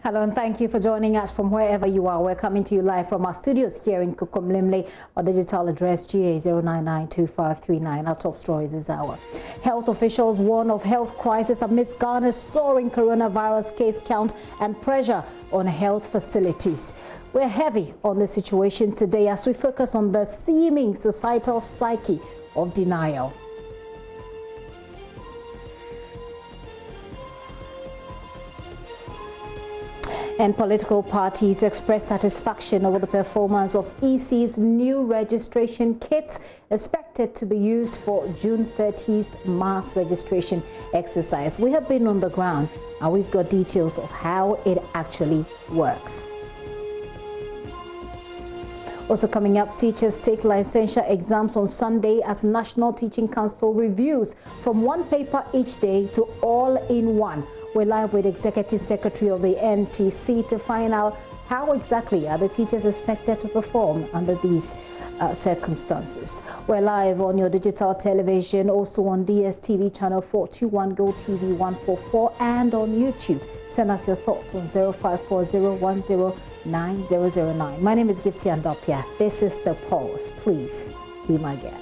Hello and thank you for joining us from wherever you are. We're coming to you live from our studios here in Kukumlimli. Our digital address GA0992539. Our top stories this hour. Health officials warn of health crisis amidst Ghana's soaring coronavirus case count and pressure on health facilities. We're heavy on the situation today as we focus on the seeming societal psyche of denial. And political parties express satisfaction over the performance of EC's new registration kits expected to be used for June 30's mass registration exercise. We have been on the ground and we've got details of how it actually works. Also coming up, teachers take licensure exams on Sunday as National Teaching Council reviews from one paper each day to all in one. We're live with Executive Secretary of the NTC to find out how exactly are the teachers expected to perform under these circumstances. We're live on your digital television, also on DSTV channel 421, GoTV 144, and on YouTube. Send us your thoughts on 0540109009. My name is Gifty Andopia. This is The Pulse. Please be my guest.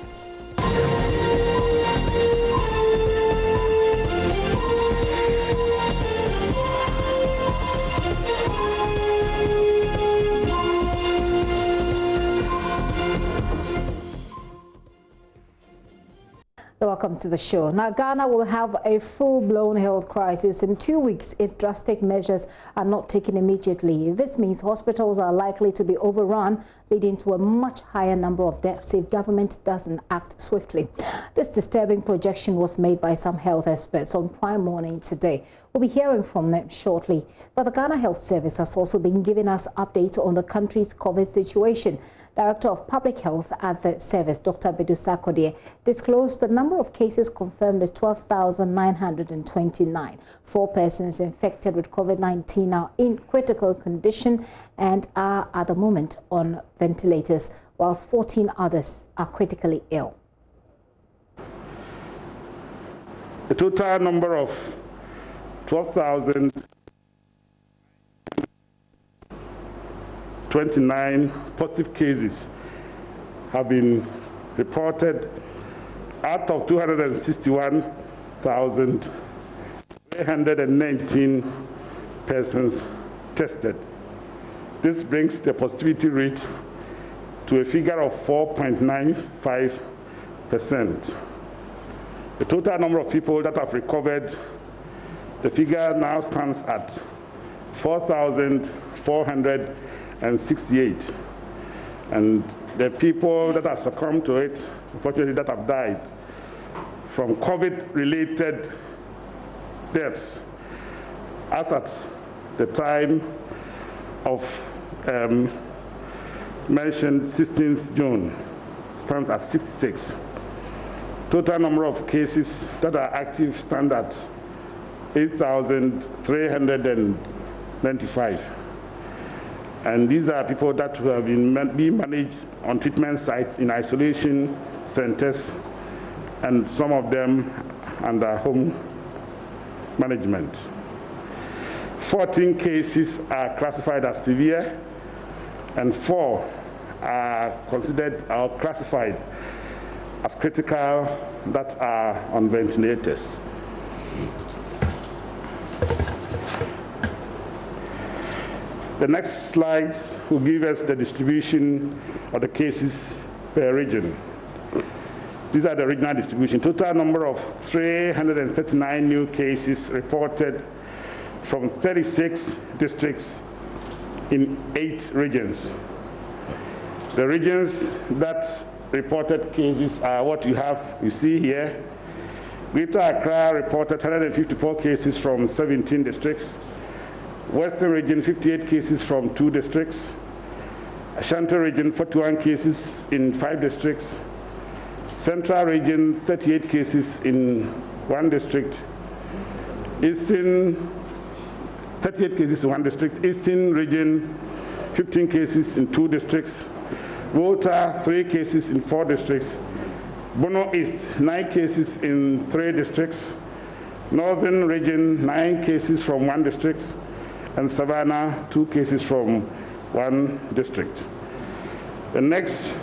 Welcome to the show. Now, Ghana will have a full-blown health crisis in 2 weeks if drastic measures are not taken immediately. This means hospitals are likely to be overrun, leading to a much higher number of deaths if government doesn't act swiftly. This disturbing projection was made by some health experts on Prime Morning today. We'll be hearing from them shortly. But the Ghana Health Service has also been giving us updates on the country's COVID situation. Director of Public Health at the service, Dr. Bedu Sakodie, disclosed the number of cases confirmed is 12,929. 4 persons infected with COVID-19 are in critical condition and are at the moment on ventilators, whilst 14 others are critically ill. The total number of 12,029 positive cases have been reported out of 261,319 persons tested. This brings the positivity rate to a figure of 4.95%. The total number of people that have recovered, the figure now stands at 4,468. And the people that have succumbed to it, unfortunately, that have died from COVID-related deaths, as at the time of mentioned 16th June, stands at 66. Total number of cases that are active stand at 8,395. And these are people that have been managed on treatment sites in isolation centers, and some of them under home management. 14 cases are classified as severe, and 4 are considered or classified as critical that are on ventilators. The next slides will give us the distribution of the cases per region. These are the regional distribution. Total number of 339 new cases reported from 36 districts in 8 regions. The regions that reported cases are what you see here. Greater Accra reported 154 cases from 17 districts. Western region, 58 cases from 2 districts. Ashanti region, 41 cases in 5 districts. Central region, 38 cases in 1 district. Eastern, 38 cases in 1 district. Eastern region, 15 cases in 2 districts. Volta, 3 cases in 4 districts. Bono East, 9 cases in 3 districts. Northern region, 9 cases from 1 district. and Savannah, 2 cases from 1 district. The next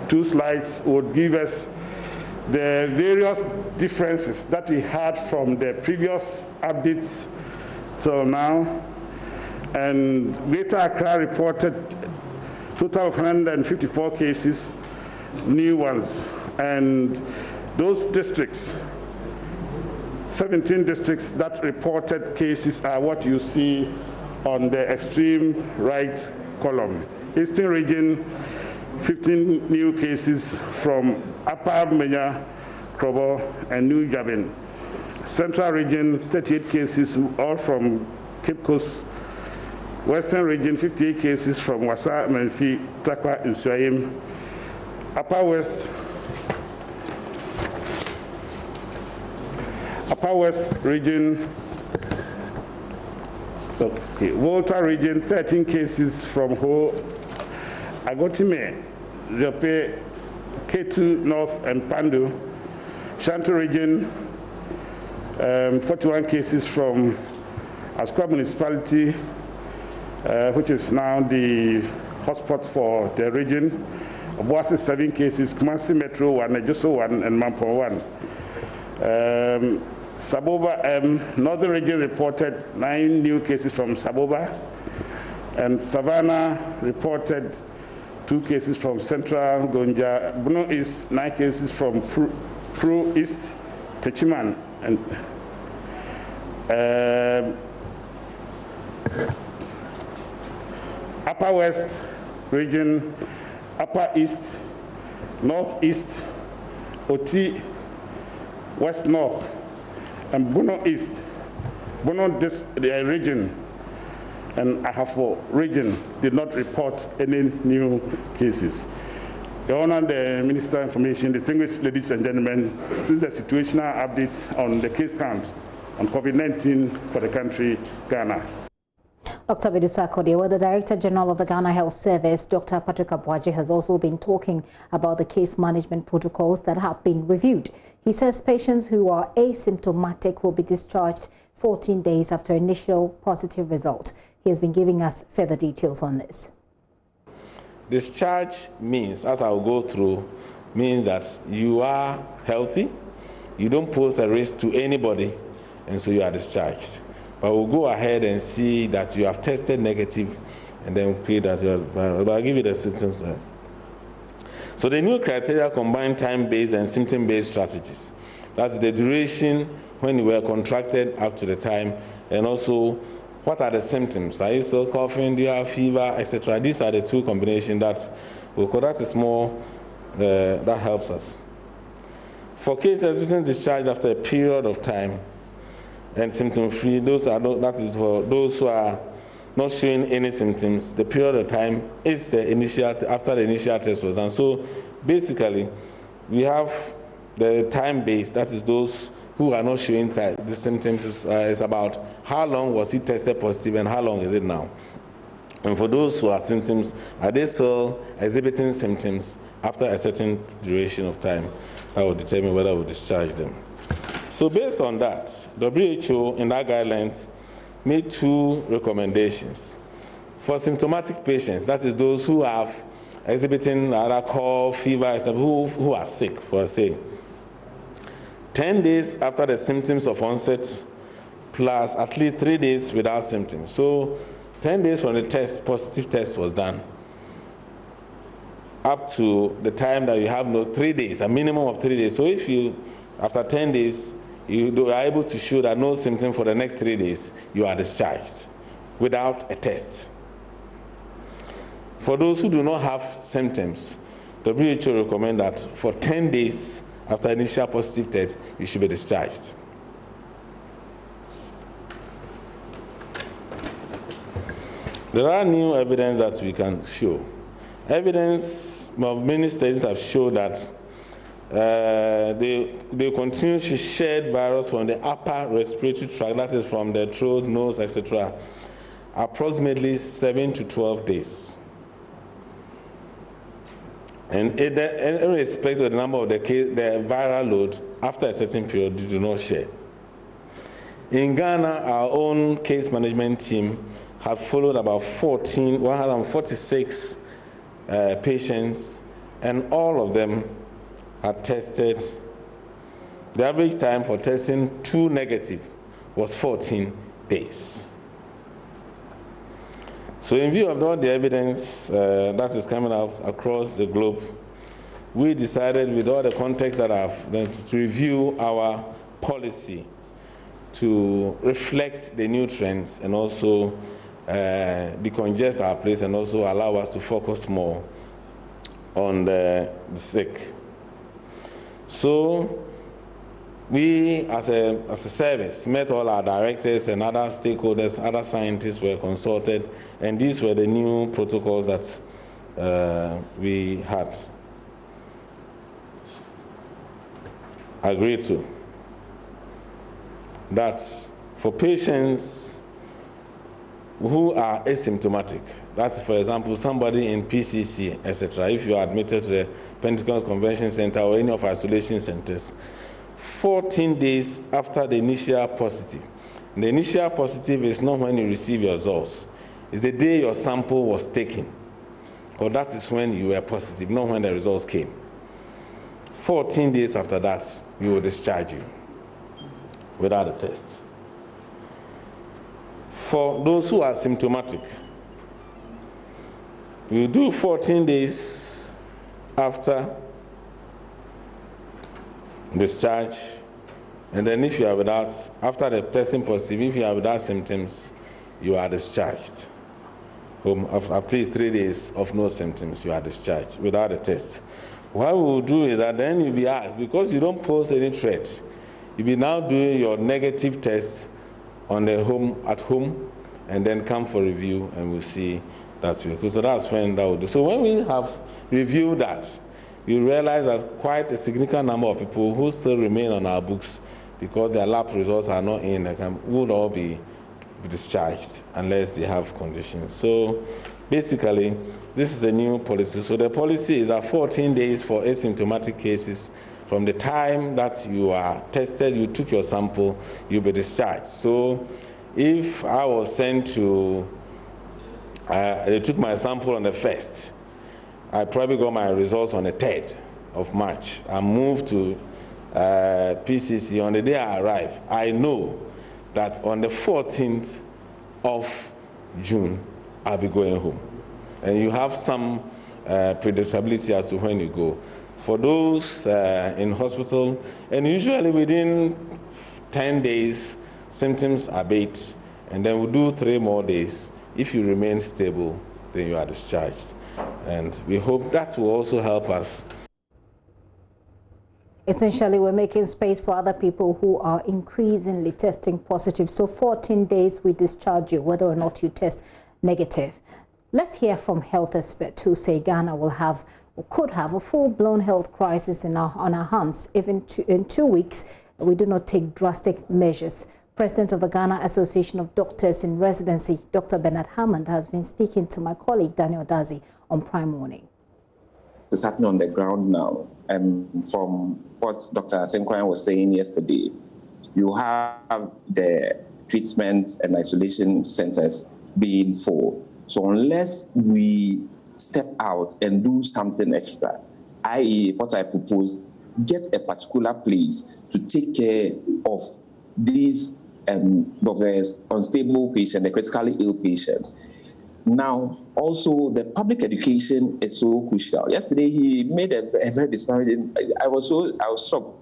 2 slides would give us the various differences that we had from the previous updates till now. And Greater Accra reported total of 154 cases, new ones. And those districts, 17 districts that reported cases are what you see on the extreme right column. Eastern region, 15 new cases from Upper Menya, Krobo, and New Gabin. Central region, 38 cases, all from Cape Coast. Western region, 58 cases from Wasa, Menfi, Takwa, and Suayim. Upper West region, okay, Volta region, 13 cases from Ho, Agotime, Jope, K2 North, and Pandu. Shantou region, 41 cases from Asqua municipality, which is now the hotspot for the region. Obuasi, 7 cases, Kumasi Metro 1, Ejoso 1, and Mampo 1. Saboba, Northern region reported 9 new cases from Saboba, and Savannah reported 2 cases from Central Gonja. Bono East, 9 cases from Pro East, Techiman, and Upper West region, Upper East, Northeast, Oti, West North, and Bono East, Bono region, and Ahafo region did not report any new cases. Your Honor, the Minister of Information, distinguished ladies and gentlemen, this is a situational update on the case count on COVID-19 for the country, Ghana. Dr. Bedusa Kodewa, the Director General of the Ghana Health Service, Dr. Patrick Abuaji, has also been talking about the case management protocols that have been reviewed. He says patients who are asymptomatic will be discharged 14 days after initial positive result. He has been giving us further details on this. Discharge means, as I'll go through, means that you are healthy, you don't pose a risk to anybody, and so you are discharged. But we'll go ahead and see that you have tested negative, and then we'll pray that you are viral. But I'll give you the symptoms. So the new criteria combine time-based and symptom-based strategies. That's the duration when you were contracted up to the time, and also what are the symptoms? Are you still coughing? Do you have fever, etc.? These are the 2 combinations that will call. That is more that helps us. For cases being discharged after a period of time and symptom-free, that is for those who are not showing any symptoms. The period of time is the initial after the initial test was done. So basically, we have the time-based. That is those who are not showing the symptoms. Is about how long was he tested positive and how long is it now. And for those who are symptoms, are they still exhibiting symptoms after a certain duration of time? That will determine whether we discharge them. So based on that, WHO in that guidelines made 2 recommendations. For symptomatic patients, that is those who have exhibiting either cough, fever, who are sick, for say, 10 days after the symptoms of onset, plus at least 3 days without symptoms. So 10 days from the positive test was done, up to the time that you have 3 days, a minimum of 3 days. So if you, after 10 days, you are able to show that no symptom for the next 3 days, you are discharged without a test. For those who do not have symptoms, WHO recommend that for 10 days after initial positive test, you should be discharged. There are new evidence that we can show. Evidence of many studies have shown that they continue to shed virus from the upper respiratory tract, that is from the throat, nose, etc., approximately 7 to 12 days. And in respect of the number of the viral load, after a certain period, they do not share. In Ghana, our own case management team had followed about 146 patients, and all of them had tested. The average time for testing 2 negative was 14 days. So in view of all the evidence that is coming out across the globe, we decided, with all the context that I've to review our policy to reflect the new trends and also decongest our place and also allow us to focus more on the sick. So we, as a service, met all our directors and other stakeholders, other scientists were consulted, and these were the new protocols that we had agreed to. That for patients who are asymptomatic, that's, for example, somebody in PCC, etc., if you are admitted to the Pentecost Convention Center or any of our isolation centers, 14 days after the initial positive. The initial positive is not when you receive your results. It's the day your sample was taken, or that is when you were positive, not when the results came. 14 days after that, we will discharge you without a test. For those who are symptomatic, we do 14 days after discharge, and then if you are without, after the testing positive, if you are without symptoms, you are discharged. After at least 3 days of no symptoms, you are discharged without a test. What we will do is that then you'll be asked, because you don't pose any threat, you'll be now doing your negative test on the at home, and then come for review, and we'll see that way. So that's when that will do. So when we have reviewed that, we realize that quite a significant number of people who still remain on our books because their lab results are not in, would all be discharged unless they have conditions. So basically, this is a new policy. So the policy is that 14 days for asymptomatic cases. From the time that you are tested, you took your sample, you'll be discharged. So if I was sent to, they took my sample on the 1st, I probably got my results on the 3rd of March. I moved to PCC. On the day I arrive, I know that on the 14th of June, I'll be going home. And you have some predictability as to when you go. For those in hospital, and usually within 10 days, symptoms abate, and then we'll do 3 more days. If you remain stable, then you are discharged. And we hope that will also help us. Essentially, we're making space for other people who are increasingly testing positive. So 14 days we discharge you, whether or not you test negative. Let's hear from health experts who say Ghana will have or could have a full-blown health crisis on our hands if in 2 weeks we do not take drastic measures. President of the Ghana Association of Doctors in Residency, Dr. Bernard Hammond, has been speaking to my colleague Daniel Dazi on Prime Morning. It's happening on the ground now. And from what Dr. Atenkwan was saying yesterday, you have the treatment and isolation centers being full. So unless we step out and do something extra, i.e. what I proposed, get a particular place to take care of these those unstable patients, the critically ill patients. Now, also, the public education is so crucial. Yesterday, he made a very disparaging. I was shocked.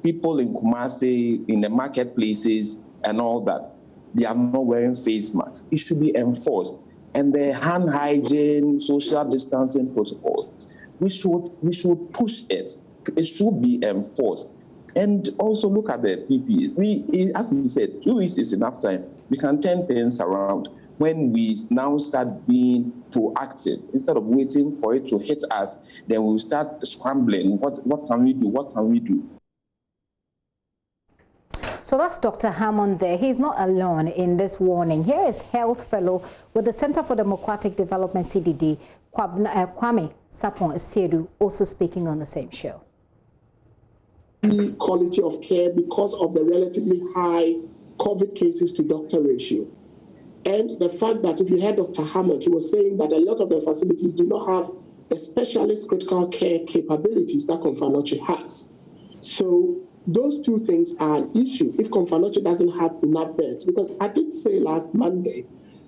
People in Kumasi, in the marketplaces, and all that, they are not wearing face masks. It should be enforced. And the hand hygiene, social distancing protocols, we should push it. It should be enforced. And also look at the PPEs. As he said, 2 weeks is enough time. We can turn things around when we now start being proactive. Instead of waiting for it to hit us, then we'll start scrambling. What can we do? What can we do? So that's Dr. Hammond there. He's not alone in this warning. Here is health fellow with the Center for Democratic Development, CDD, Kwame Sapon-Esiedu, also speaking on the same show. Quality of care because of the relatively high COVID cases to doctor ratio. And the fact that if you heard Dr. Hammond, he was saying that a lot of the facilities do not have the specialist critical care capabilities that Komfanoche has. So those two things are an issue if Komfanoche doesn't have enough beds. Because I did say last Monday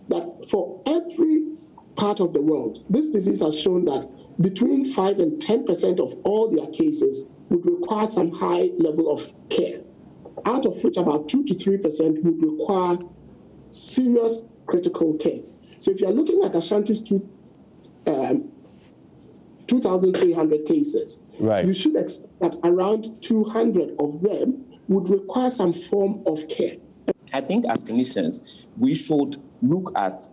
that for every part of the world, this disease has shown that between 5 and 10% of all their cases would require some high level of care, out of which about 2 to 3% would require serious critical care. So if you're looking at Ashanti's 2,300 cases, right, you should expect that around 200 of them would require some form of care. I think as clinicians, we should look at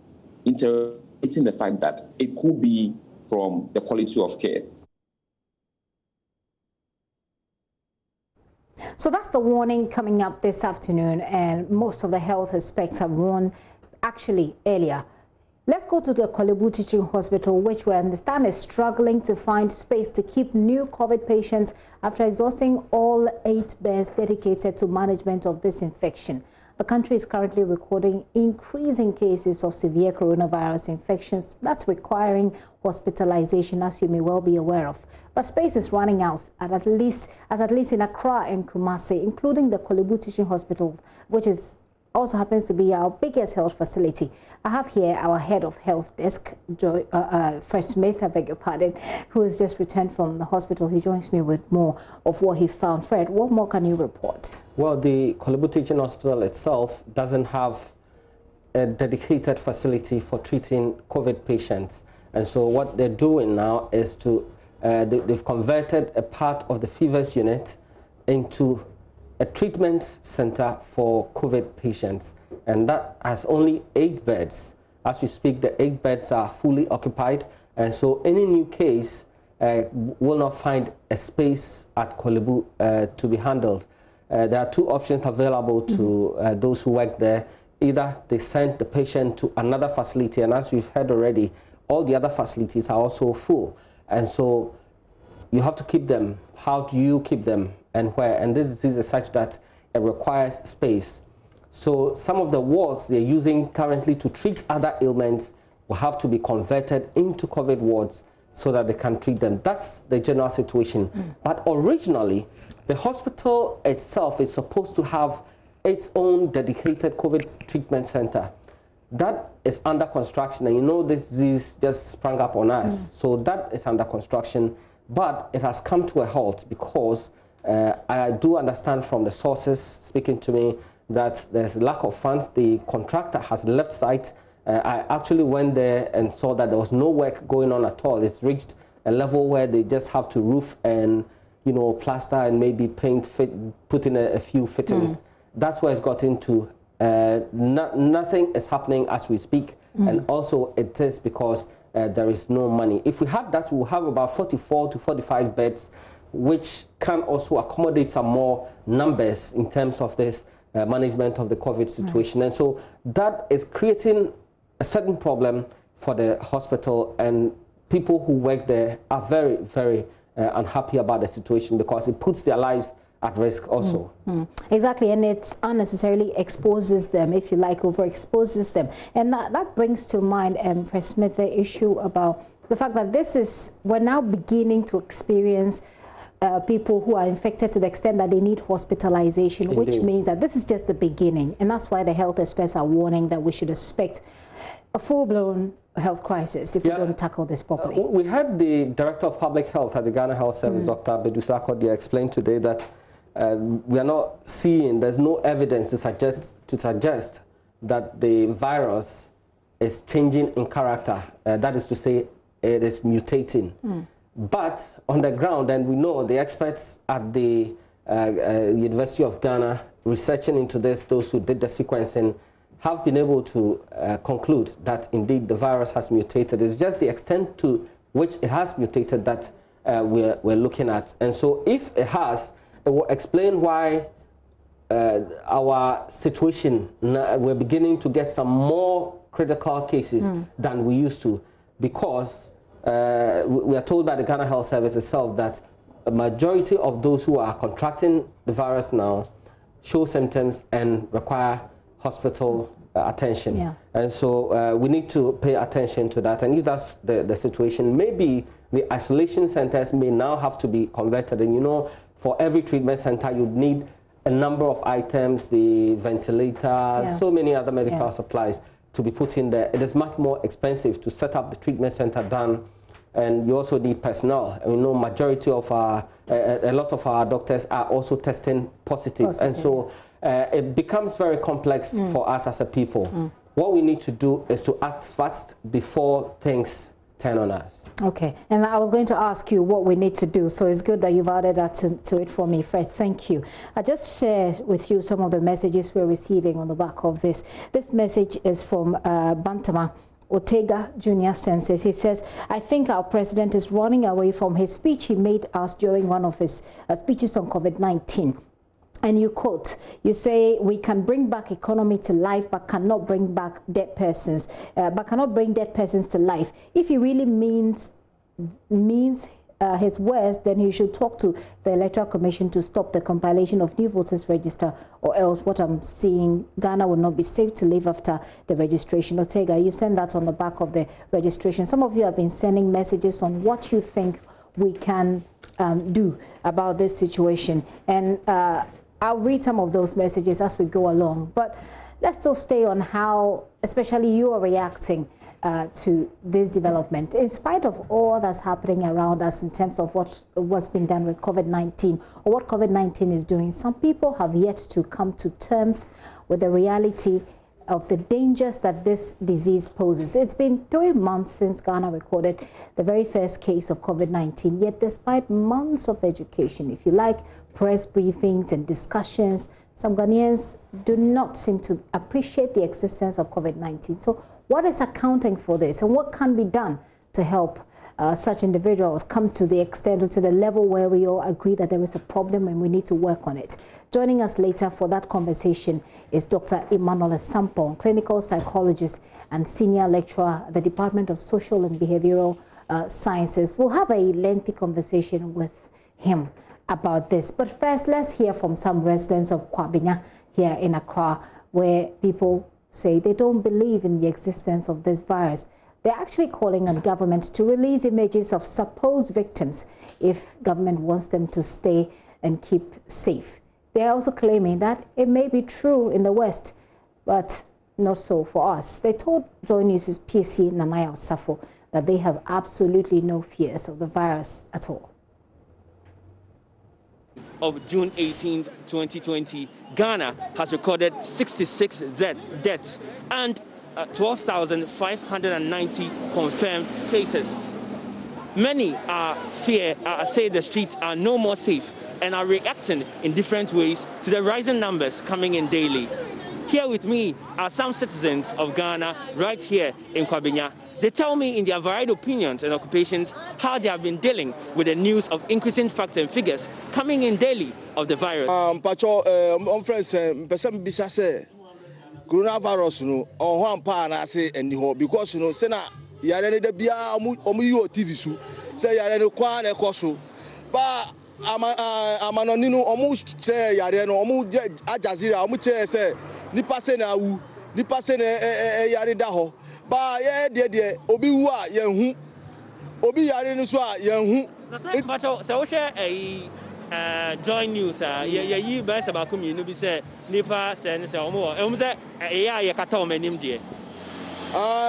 interpreting the fact that it could be from the quality of care. So that's the warning coming up this afternoon, and most of the health experts have warned actually earlier. Let's go to the Kolebu Teaching Hospital, which we understand is struggling to find space to keep new COVID patients after exhausting all 8 beds dedicated to management of this infection. The country is currently recording increasing cases of severe coronavirus infections that's requiring hospitalization, as you may well be aware of. But space is running out at least in Accra and Kumasi, including the Kolebu Teaching Hospital, which also happens to be our biggest health facility. I have here our head of health desk, Fred Smith, I beg your pardon, who has just returned from the hospital. He joins me with more of what he found. Fred, what more can you report? Well, the Kolebu Teaching Hospital itself doesn't have a dedicated facility for treating COVID patients. And so what they're doing now is they've converted a part of the fevers unit into a treatment center for COVID patients. And that has only 8 beds. As we speak, the 8 beds are fully occupied. And so any new case will not find a space at Kolebu to be handled. There are 2 options available to those who work there. Either they send the patient to another facility, and as we've heard already, all the other facilities are also full. And so you have to keep them. How do you keep them and where? And this disease is such that it requires space. So some of the wards they're using currently to treat other ailments will have to be converted into COVID wards so that they can treat them. That's the general situation. But originally, the hospital itself is supposed to have its own dedicated COVID treatment center. That is under construction, and you know this disease just sprang up on us. So that is under construction, but it has come to a halt because I do understand from the sources speaking to me that there's a lack of funds. The contractor has left site. I actually went there and saw that there was no work going on at all. It's reached a level where they just have to roof and plaster and maybe paint, put in a few fittings. That's where it's got into. Nothing is happening as we speak, and also it is because there is no money. If we had that, we'll have about 44 to 45 beds, which can also accommodate some more numbers in terms of this management of the COVID situation. And so that is creating a certain problem for the hospital, and people who work there are very, very unhappy about the situation because it puts their lives at risk also. Exactly, and it unnecessarily exposes them, if you like, overexposes them. And that brings to mind, Fred Smith, the issue about the fact that we're now beginning to experience people who are infected to the extent that they need hospitalization. Indeed. Which means that this is just the beginning. And that's why the health experts are warning that we should expect a full-blown health crisis if we don't tackle this properly. We had the Director of Public Health at the Ghana Health Service, Dr. Bedusa Kodia, explain today that we are not seeing, there's no evidence to suggest that the virus is changing in character. That is to say, it is mutating. But on the ground, and we know the experts at the University of Ghana researching into this, those who did the sequencing, have been able to conclude that indeed the virus has mutated. It's just the extent to which it has mutated that we're looking at. And so if it has, it will explain why our situation, we're beginning to get some more critical cases than we used to, because we are told by the Ghana Health Service itself that a majority of those who are contracting the virus now show symptoms and require hospital attention. Yeah. And so we need to pay attention to that. And if that's the situation, maybe the isolation centers may now have to be converted. And you know, for every treatment center, you'd need a number of items, the ventilator, so many other medical supplies to be put in there. It is much more expensive to set up the treatment center than, and you also need personnel. And you know, majority of our, a lot of our doctors are also testing positive. And so it becomes very complex for us as a people. What we need to do is to act fast before things turn on us. Okay, and I was going to ask you what we need to do, so it's good that you've added that to it for me, Fred. Thank you. I just shared with you some of the messages we're receiving on the back of this. This message is from Bantama Ortega Jr. Census. He says, I think our president is running away from his speech he made us during one of his speeches on COVID-19. And you quote, you say, we can bring back economy to life, but cannot bring back dead persons, to life. If he really means his words, then he should talk to the Electoral Commission to stop the compilation of new voters register, or else what I'm seeing, Ghana will not be safe to live after the registration. Ortega, you send that on the back of the registration. Some of you have been sending messages on what you think we can do about this situation. And I'll read some of those messages as we go along, but let's still stay on how, especially you are reacting to this development. In spite of all that's happening around us in terms of what's been done with COVID-19 or what COVID-19 is doing, some people have yet to come to terms with the reality of the dangers that this disease poses. It's been 3 months since Ghana recorded the very first case of COVID-19, yet despite months of education, if you like, press briefings and discussions, some Ghanaians do not seem to appreciate the existence of COVID-19. So what is accounting for this, and what can be done to help such individuals come to the extent or to the level where we all agree that there is a problem and we need to work on it? Joining us later for that conversation is Dr. Emmanuel Sampon, clinical psychologist and senior lecturer at the Department of Social and Behavioral Sciences. We'll have a lengthy conversation with him about this. But first, let's hear from some residents of Kwabinya here in Accra, where people say they don't believe in the existence of this virus. They're actually calling on government to release images of supposed victims if government wants them to stay and keep safe. They're also claiming that it may be true in the West, but not so for us. They told JoyNews' PC Nanaya Osafo that they have absolutely no fears of the virus at all. Of June 18, 2020, Ghana has recorded 66 deaths and 12,590 confirmed cases. Many say the streets are no more safe and are reacting in different ways to the rising numbers coming in daily. Here with me are some citizens of Ghana right here in Kwabinya. They tell me in their varied opinions and occupations how they have been dealing with the news of increasing facts and figures coming in daily of the virus. Coronavirus no on pa na say any because you know say na yare ne da bia omu yi o TV su say yare ne kwa na ekoso ba amanoni no omu che yare no omu Ajazira omu che say nipa se na wu nipa se na yare da ho ba ye de obi wu a ye hu obi yare no so a ye hu but so share JoyNews ye best about community be say nipa say say omo say ye kata omanim de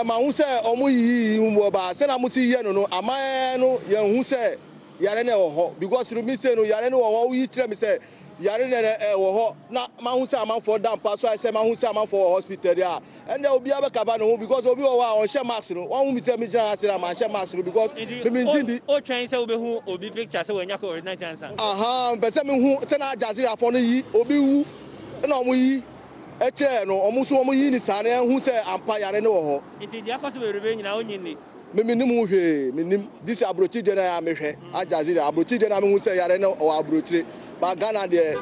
ma hu say omo yi hu ba say na mo si ye no ama no ye hu say yare na ho because me say no yare no ho yi kire me say yare na ho na ma hu say am for down pass so I say ma hu say am for hospital there and there obi abeka no because obi o wa on share mask no one me tell me jana say am share mask no because me njindi o train say obi hu obi picture say we nya COVID-19 answer be say me hu say na Ajazira for no yi obi wu na omo yi e kire no omo so omo yi ni sa na hu say ampa yare no ho iti dia koso we rebe nyina onyi ni me nim hwe me nim this abrochi de na ya me hwe Ajazira abrochi de na me hu say yare no o abrochi ba Ghana de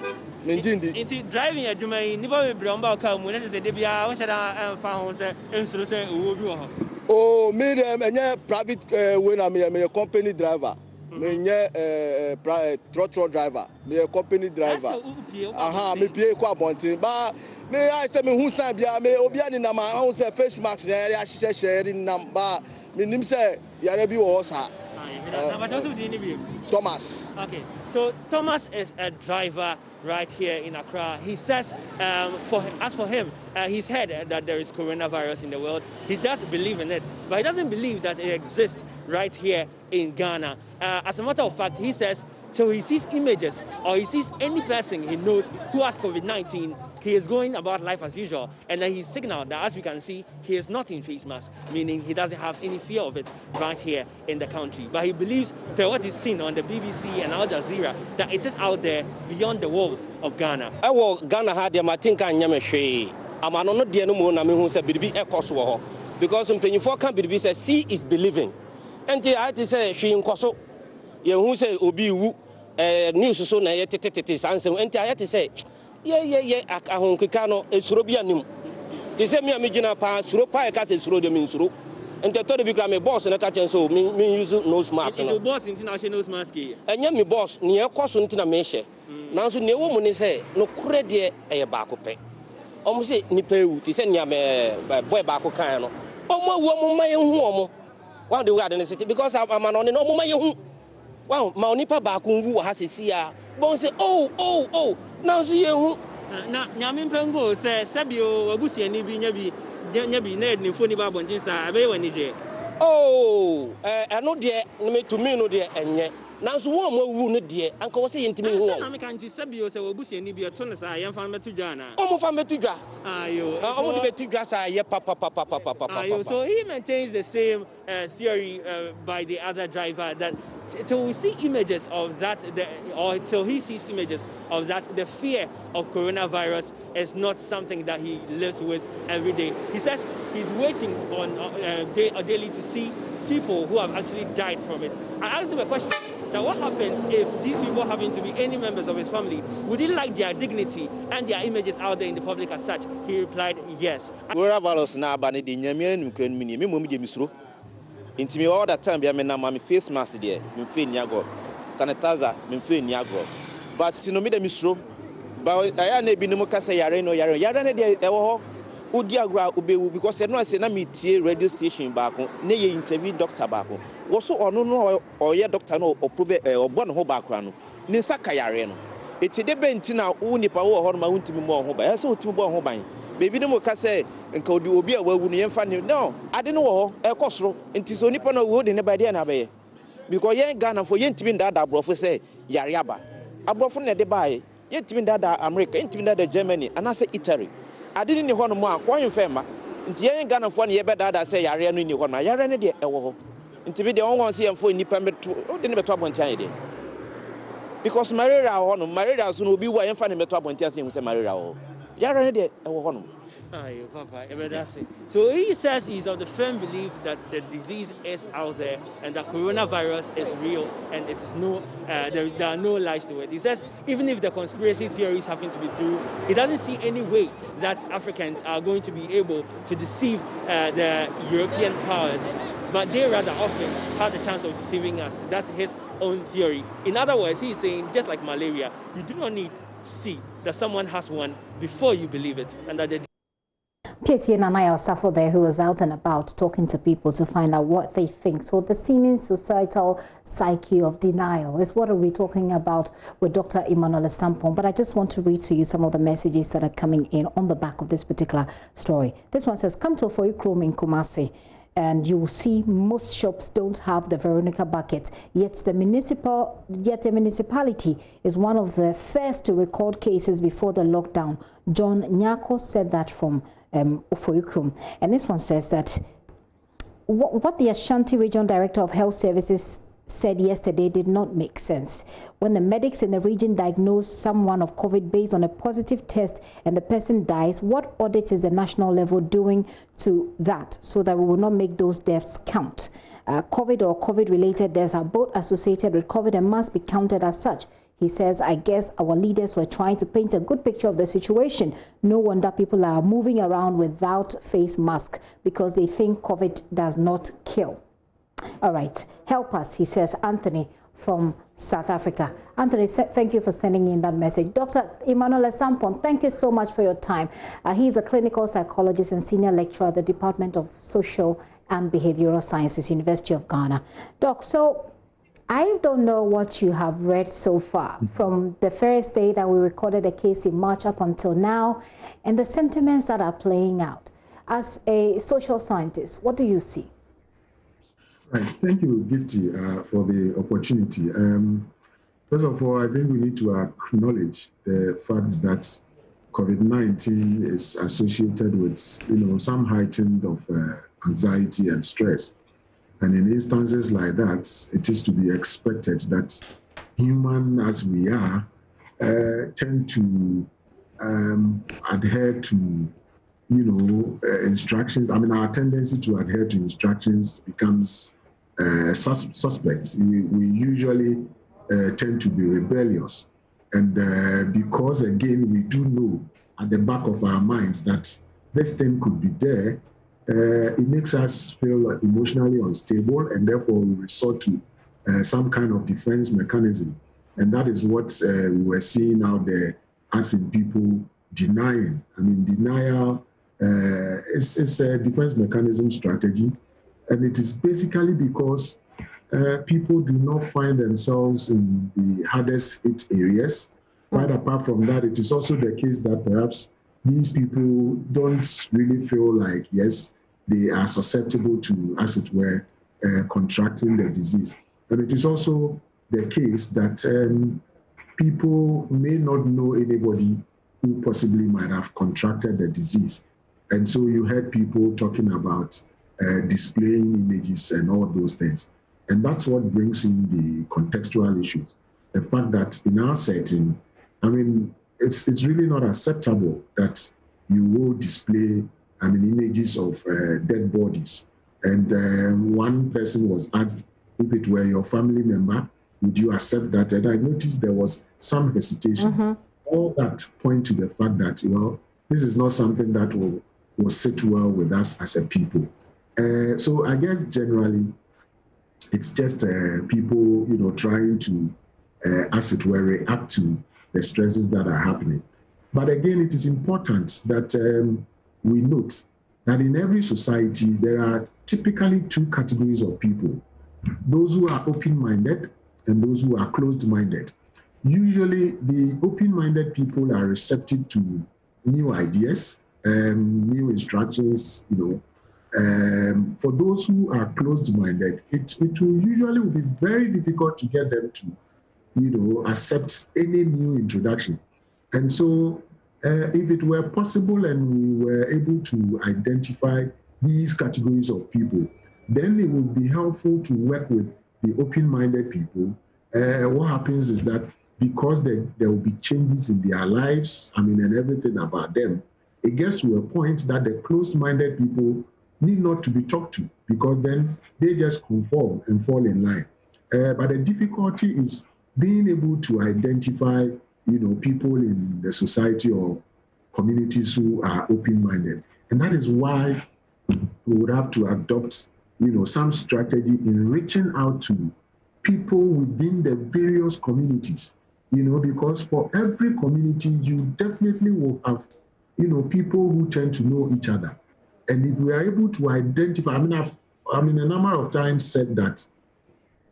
Ninjindi. Iti driving adwuma yi nipa we bre omba ka mu na se de bia won shada fa ho se ensuro se owo bi wo ho. Oh, me dem enye private way na me company driver. me truck driver, me a company driver. Me pay kwa bontin. Ba me I say me hu san bia me obi ani na ma hu say face mask na ya hye nam ba me nim say yare bi wo sa. Thomas. Okay, so Thomas is a driver right here in Accra. He says, as for him, he's heard that there is coronavirus in the world. He does believe in it, but he doesn't believe that it exists right here in Ghana. As a matter of fact, he says, till he sees images or he sees any person he knows who has COVID-19, he is going about life as usual. And then he signaled that, as we can see, he is not in face mask, meaning he doesn't have any fear of it right here in the country. But he believes, per what is seen on the BBC and Al Jazeera, that it is out there beyond the walls of Ghana. Ghana had the Martin Kanyame. I'm not the no na me who said bibi ekoso because mpanyifo kan bibi say see is believing. And I had to say she nkoso ye who say obi wu news so na ye tete sansem and I had to say yeah ahonkeka no esuro bia nim. They say me amigina pa suro pa e ka say suro de me suro. And the third big me boss na ka chen so me use nose mask no. Boss international nose mask e. Enya me boss ne ekoso ntina me hye. Nanso ne wo mu ne say no kure de e ba ko pe. Omo se nipa ewu ti se nia me boy ba ko kan no omo awu omo ma ye hu omo one the way I didn't say because I'm an on no omo ma ye hu wow ma nipa ba ko wu ha sesi a bon se oh now see ye hu na nyame mpengo se sebio abusia ni bi nya bi na edni foni ba bonjin sa abe wani je eno de me to me no de enye nanso wo mo wu no de anka wo se yentimi hu na me kan ti sebio se abusia ni bi to no sa ye fa metu dwa na omo fa metu dwa ayo omo de betu dwa sa ye papa ayo so he maintains the same theory by the other driver that till we see images of that or till he sees images of that, the fear of coronavirus is not something that he lives with every day. He says he's waiting on daily to see people who have actually died from it. I asked him a question, that what happens if these people happen to be any members of his family? Would he like their dignity and their images out there in the public as such? He replied, yes. Coronavirus na bani de nyame nim kran mini me momi de misro. Intimi all that time bia me na ma face mask de me fe niago. Sanitizer me fe niago. But sino me de misro. Ba aya na bi no kasa yare no yare na de e wo ho. Odi agura obewu because no say na me tie radio station baako na ye interview doctor baako. Wo so ono no oye doctor no oprobe obo no ho baako no. Ni saka yare no. Eti de benti na wo nipa wo ho no ma untimi mo ho ba. Ya se utimi bo ho ban. Baby no mo ka say nka odi obi a wawu no yemfa ne no ade no wo ho e kosoro nti so nipa no wo de ne ba de na ba ye because yen Ghana for yen timi ndada abrofo say yare aba abrofo ne de bae yen timi ndada America yen timi ndada Germany and say Italy ade ni ho no mo akwa yen fa ma nti yen Ghana for ne ye be dada say yare no ni ho na yare ne de e wo ho nti bi de won say yen fo nipa meto o de ne beto abontian ye de because malaria ho no malaria so no obi wa yen fa ne beto abontian say yen say malaria ho. So he says he's of the firm belief that the disease is out there and that coronavirus is real and it's no, there are no lies to it. He says even if the conspiracy theories happen to be true, he doesn't see any way that Africans are going to be able to deceive the European powers, but they rather often have the chance of deceiving us. That's his own theory. In other words, he's saying just like malaria, you do not need to see that someone has one before you believe it, and that they PSC Nanaya Osafo there, who was out and about talking to people to find out what they think. So the seeming societal psyche of denial is what we're talking about with Dr. Emmanuel Sampong. But I just want to read to you some of the messages that are coming in on the back of this particular story. This one says, come to Ofoyi Krom in Kumasi, and you will see most shops don't have the Veronica bucket. Yet the municipality is one of the first to record cases before the lockdown. John Nyako said that from Ofoyi Krom. And this one says that what the Ashanti Regional Director of Health Services said yesterday did not make sense. When the medics in the region diagnose someone of COVID based on a positive test and the person dies, what audit is the national level doing to that so that we will not make those deaths count? COVID or COVID-related deaths are both associated with COVID and must be counted as such. He says, I guess our leaders were trying to paint a good picture of the situation. No wonder people are moving around without face mask because they think COVID does not kill. All right, help us, he says, Anthony from South Africa. Anthony, thank you for sending in that message. Dr. Emmanuel Sampon, thank you so much for your time. He's a clinical psychologist and senior lecturer at the Department of Social and Behavioral Sciences, University of Ghana. Doc, so I don't know what you have read so far from the first day that we recorded the case in March up until now, and the sentiments that are playing out. As a social scientist, what do you see? Right. Thank you, Gifty, for the opportunity. First of all, I think we need to acknowledge the fact that COVID-19 is associated with, some heightened of anxiety and stress. And in instances like that, it is to be expected that human as we are, tend to adhere to, instructions. I mean, our tendency to adhere to instructions becomes suspect. We usually tend to be rebellious. And because, again, we do know at the back of our minds that this thing could be there, it makes us feel emotionally unstable, and therefore we resort to some kind of defense mechanism. And that is what we were seeing out there as in people denying. I mean, denial is a defense mechanism strategy. And it is basically because people do not find themselves in the hardest hit areas. Right apart from that, it is also the case that perhaps these people don't really feel like, yes, they are susceptible to, as it were, contracting the disease. And it is also the case that people may not know anybody who possibly might have contracted the disease. And so you heard people talking about displaying images and all those things. And that's what brings in the contextual issues. The fact that in our setting, I mean, it's really not acceptable that you will display, images of dead bodies. And one person was asked if it were your family member, would you accept that? And I noticed there was some hesitation. All that point to the fact that, this is not something that will sit well with us as a people. So I guess generally, it's just people, trying to, as it were, react to the stresses that are happening. But again, it is important that we note that in every society, there are typically two categories of people: those who are open-minded and those who are closed-minded. Usually, the open-minded people are receptive to new ideas, new instructions, For those who are closed-minded, it will usually be very difficult to get them to, accept any new introduction. And so if it were possible and we were able to identify these categories of people, then it would be helpful to work with the open-minded people. What happens is that because there will be changes in their lives, and everything about them, it gets to a point that the closed-minded people need not to be talked to, because then they just conform and fall in line. But the difficulty is being able to identify, people in the society or communities who are open-minded. And that is why we would have to adopt, some strategy in reaching out to people within the various communities, because for every community, you definitely will have, people who tend to know each other. And if we are able to identify, I've a number of times said that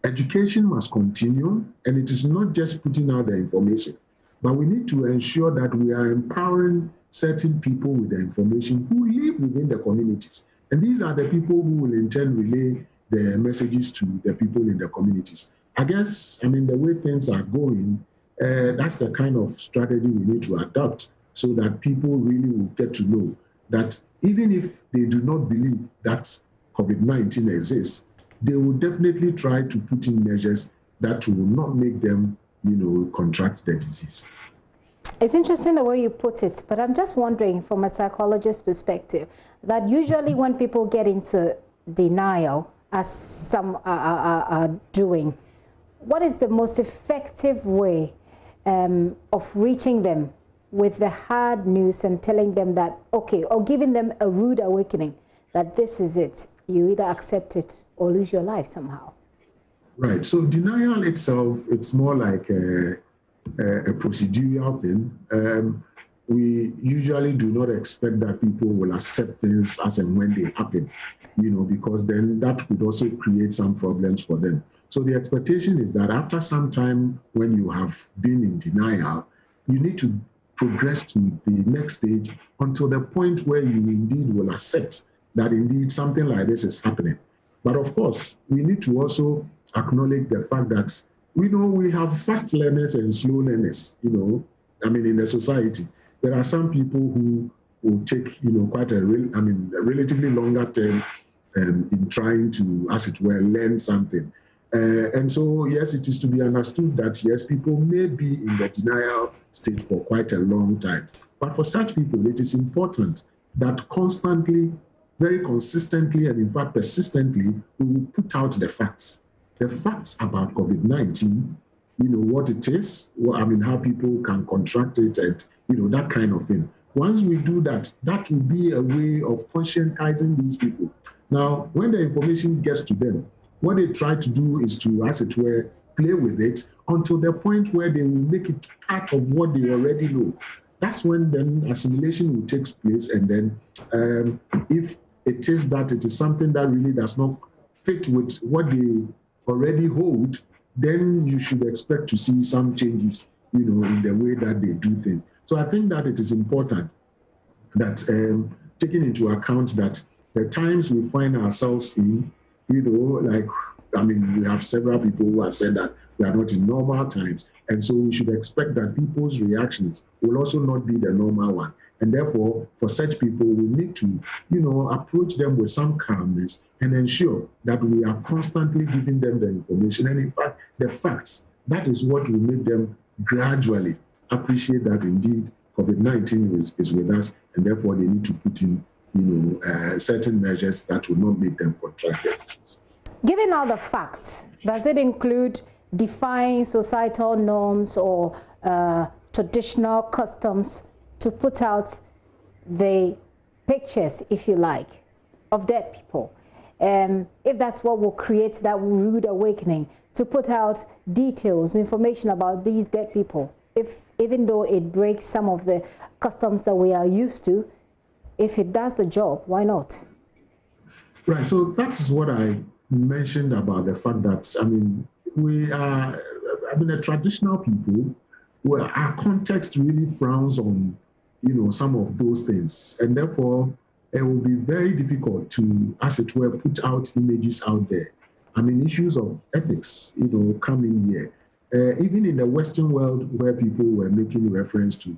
education must continue, and it is not just putting out the information, but we need to ensure that we are empowering certain people with the information who live within the communities. And these are the people who will in turn relay the messages to the people in the communities. I guess, the way things are going, that's the kind of strategy we need to adopt, so that people really will get to know that even if they do not believe that COVID-19 exists, they will definitely try to put in measures that will not make them, contract the disease. It's interesting the way you put it, but I'm just wondering from a psychologist's perspective that usually when people get into denial, as some are doing, what is the most effective way of reaching them with the hard news and telling them that, okay, or giving them a rude awakening that this is it, you either accept it or lose your life somehow? Right. So denial itself, it's more like a procedural thing. We usually do not expect that people will accept things as and when they happen, because then that could also create some problems for them. So the expectation is that after some time, when you have been in denial, you need to progress to the next stage until the point where you indeed will accept that indeed something like this is happening. But of course, we need to also acknowledge the fact that we have fast learners and slow learners, in the society. There are some people who will take, quite a relatively longer term in trying to, as it were, learn something. And so, yes, it is to be understood that, yes, people may be in the denial state for quite a long time. But for such people, it is important that constantly, very consistently, and in fact persistently, we will put out the facts about COVID-19, what it is, how people can contract it, and, that kind of thing. Once we do that, that will be a way of conscientizing these people. Now, when the information gets to them, what they try to do is to, as it were, play with it until the point where they will make it part of what they already know. That's when then assimilation will take place, and then if it is that it is something that really does not fit with what they already hold, then you should expect to see some changes, in the way that they do things. So I think that it is important that taking into account that the times we find ourselves in, we have several people who have said that we are not in normal times. And so we should expect that people's reactions will also not be the normal one. And therefore, for such people, we need to, approach them with some calmness and ensure that we are constantly giving them the information. And in fact, the facts, that is what will make them gradually appreciate that indeed COVID-19 is with us, and therefore they need to put in, certain measures that will not make them contract the disease. Given all the facts, does it include defying societal norms or traditional customs to put out the pictures, if you like, of dead people? If that's what will create that rude awakening, to put out details, information about these dead people, even though it breaks some of the customs that we are used to, if it does the job, why not? Right, so that's what I mentioned about the fact that, we are, a traditional people, where our context really frowns on, some of those things. And therefore, it will be very difficult to, as it were, put out images out there. Issues of ethics, come in here. Even in the Western world where people were making reference to,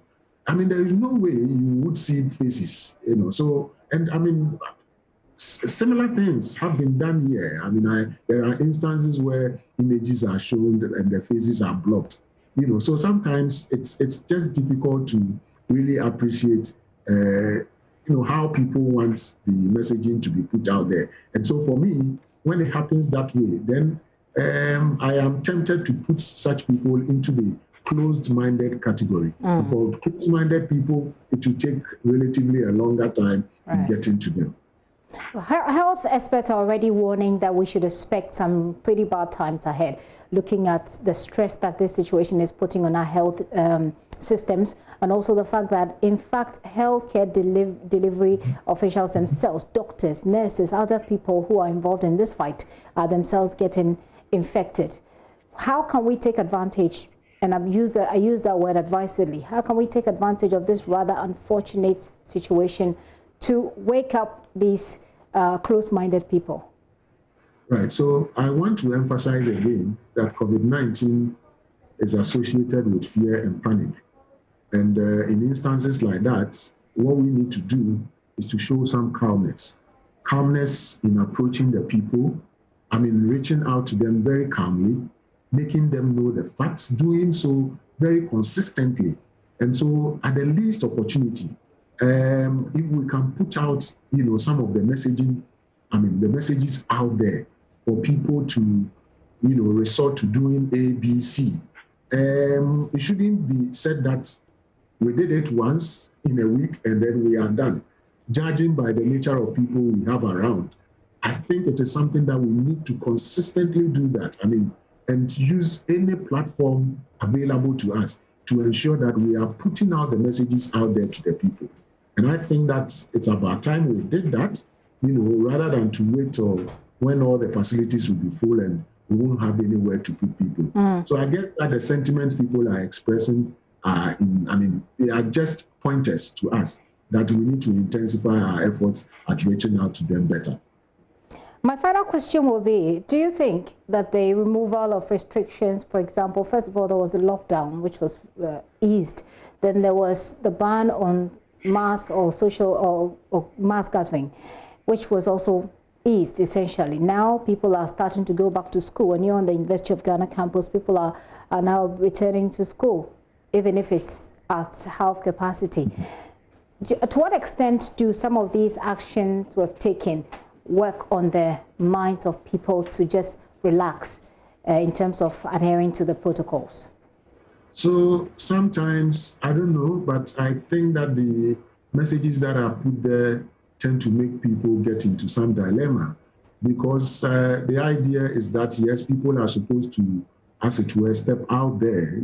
there is no way you would see faces, So, and similar things have been done here. There are instances where images are shown and the faces are blocked. So sometimes it's just difficult to really appreciate, how people want the messaging to be put out there. And so for me, when it happens that way, then I am tempted to put such people into the closed-minded category. For closed-minded people, it will take relatively a longer time to get into them. Health experts are already warning that we should expect some pretty bad times ahead, looking at the stress that this situation is putting on our health systems, and also the fact that, in fact, healthcare delivery officials themselves, doctors, nurses, other people who are involved in this fight are themselves getting infected. How can we take advantage, and I use that word advisedly, how can we take advantage of this rather unfortunate situation to wake up these close-minded people? Right, so I want to emphasize again that COVID-19 is associated with fear and panic. And in instances like that, what we need to do is to show some calmness. Calmness in approaching the people, reaching out to them very calmly, making them know the facts, doing so very consistently. And so at the least opportunity, if we can put out, some of the messaging, the messages out there for people to, resort to doing A, B, C. It shouldn't be said that we did it once in a week and then we are done. Judging by the nature of people we have around, I think it is something that we need to consistently do that. I mean, and use any platform available to us to ensure that we are putting out the messages out there to the people. And I think that it's about time we did that, rather than to wait till when all the facilities will be full and we won't have anywhere to put people. So I guess that the sentiments people are expressing they are just pointers to us that we need to intensify our efforts at reaching out to them better. My final question will be, do you think that the removal of restrictions, for example, first of all, there was the lockdown, which was eased. Then there was the ban on mass or social or mass gathering, which was also eased essentially. Now people are starting to go back to school. And you're on the University of Ghana campus, people are now returning to school, even if it's at half capacity. To what extent do some of these actions we've taken work on the minds of people to just relax in terms of adhering to the protocols? So sometimes, I don't know, but I think that the messages that are put there tend to make people get into some dilemma, because the idea is that, yes, people are supposed to, as it were, step out there,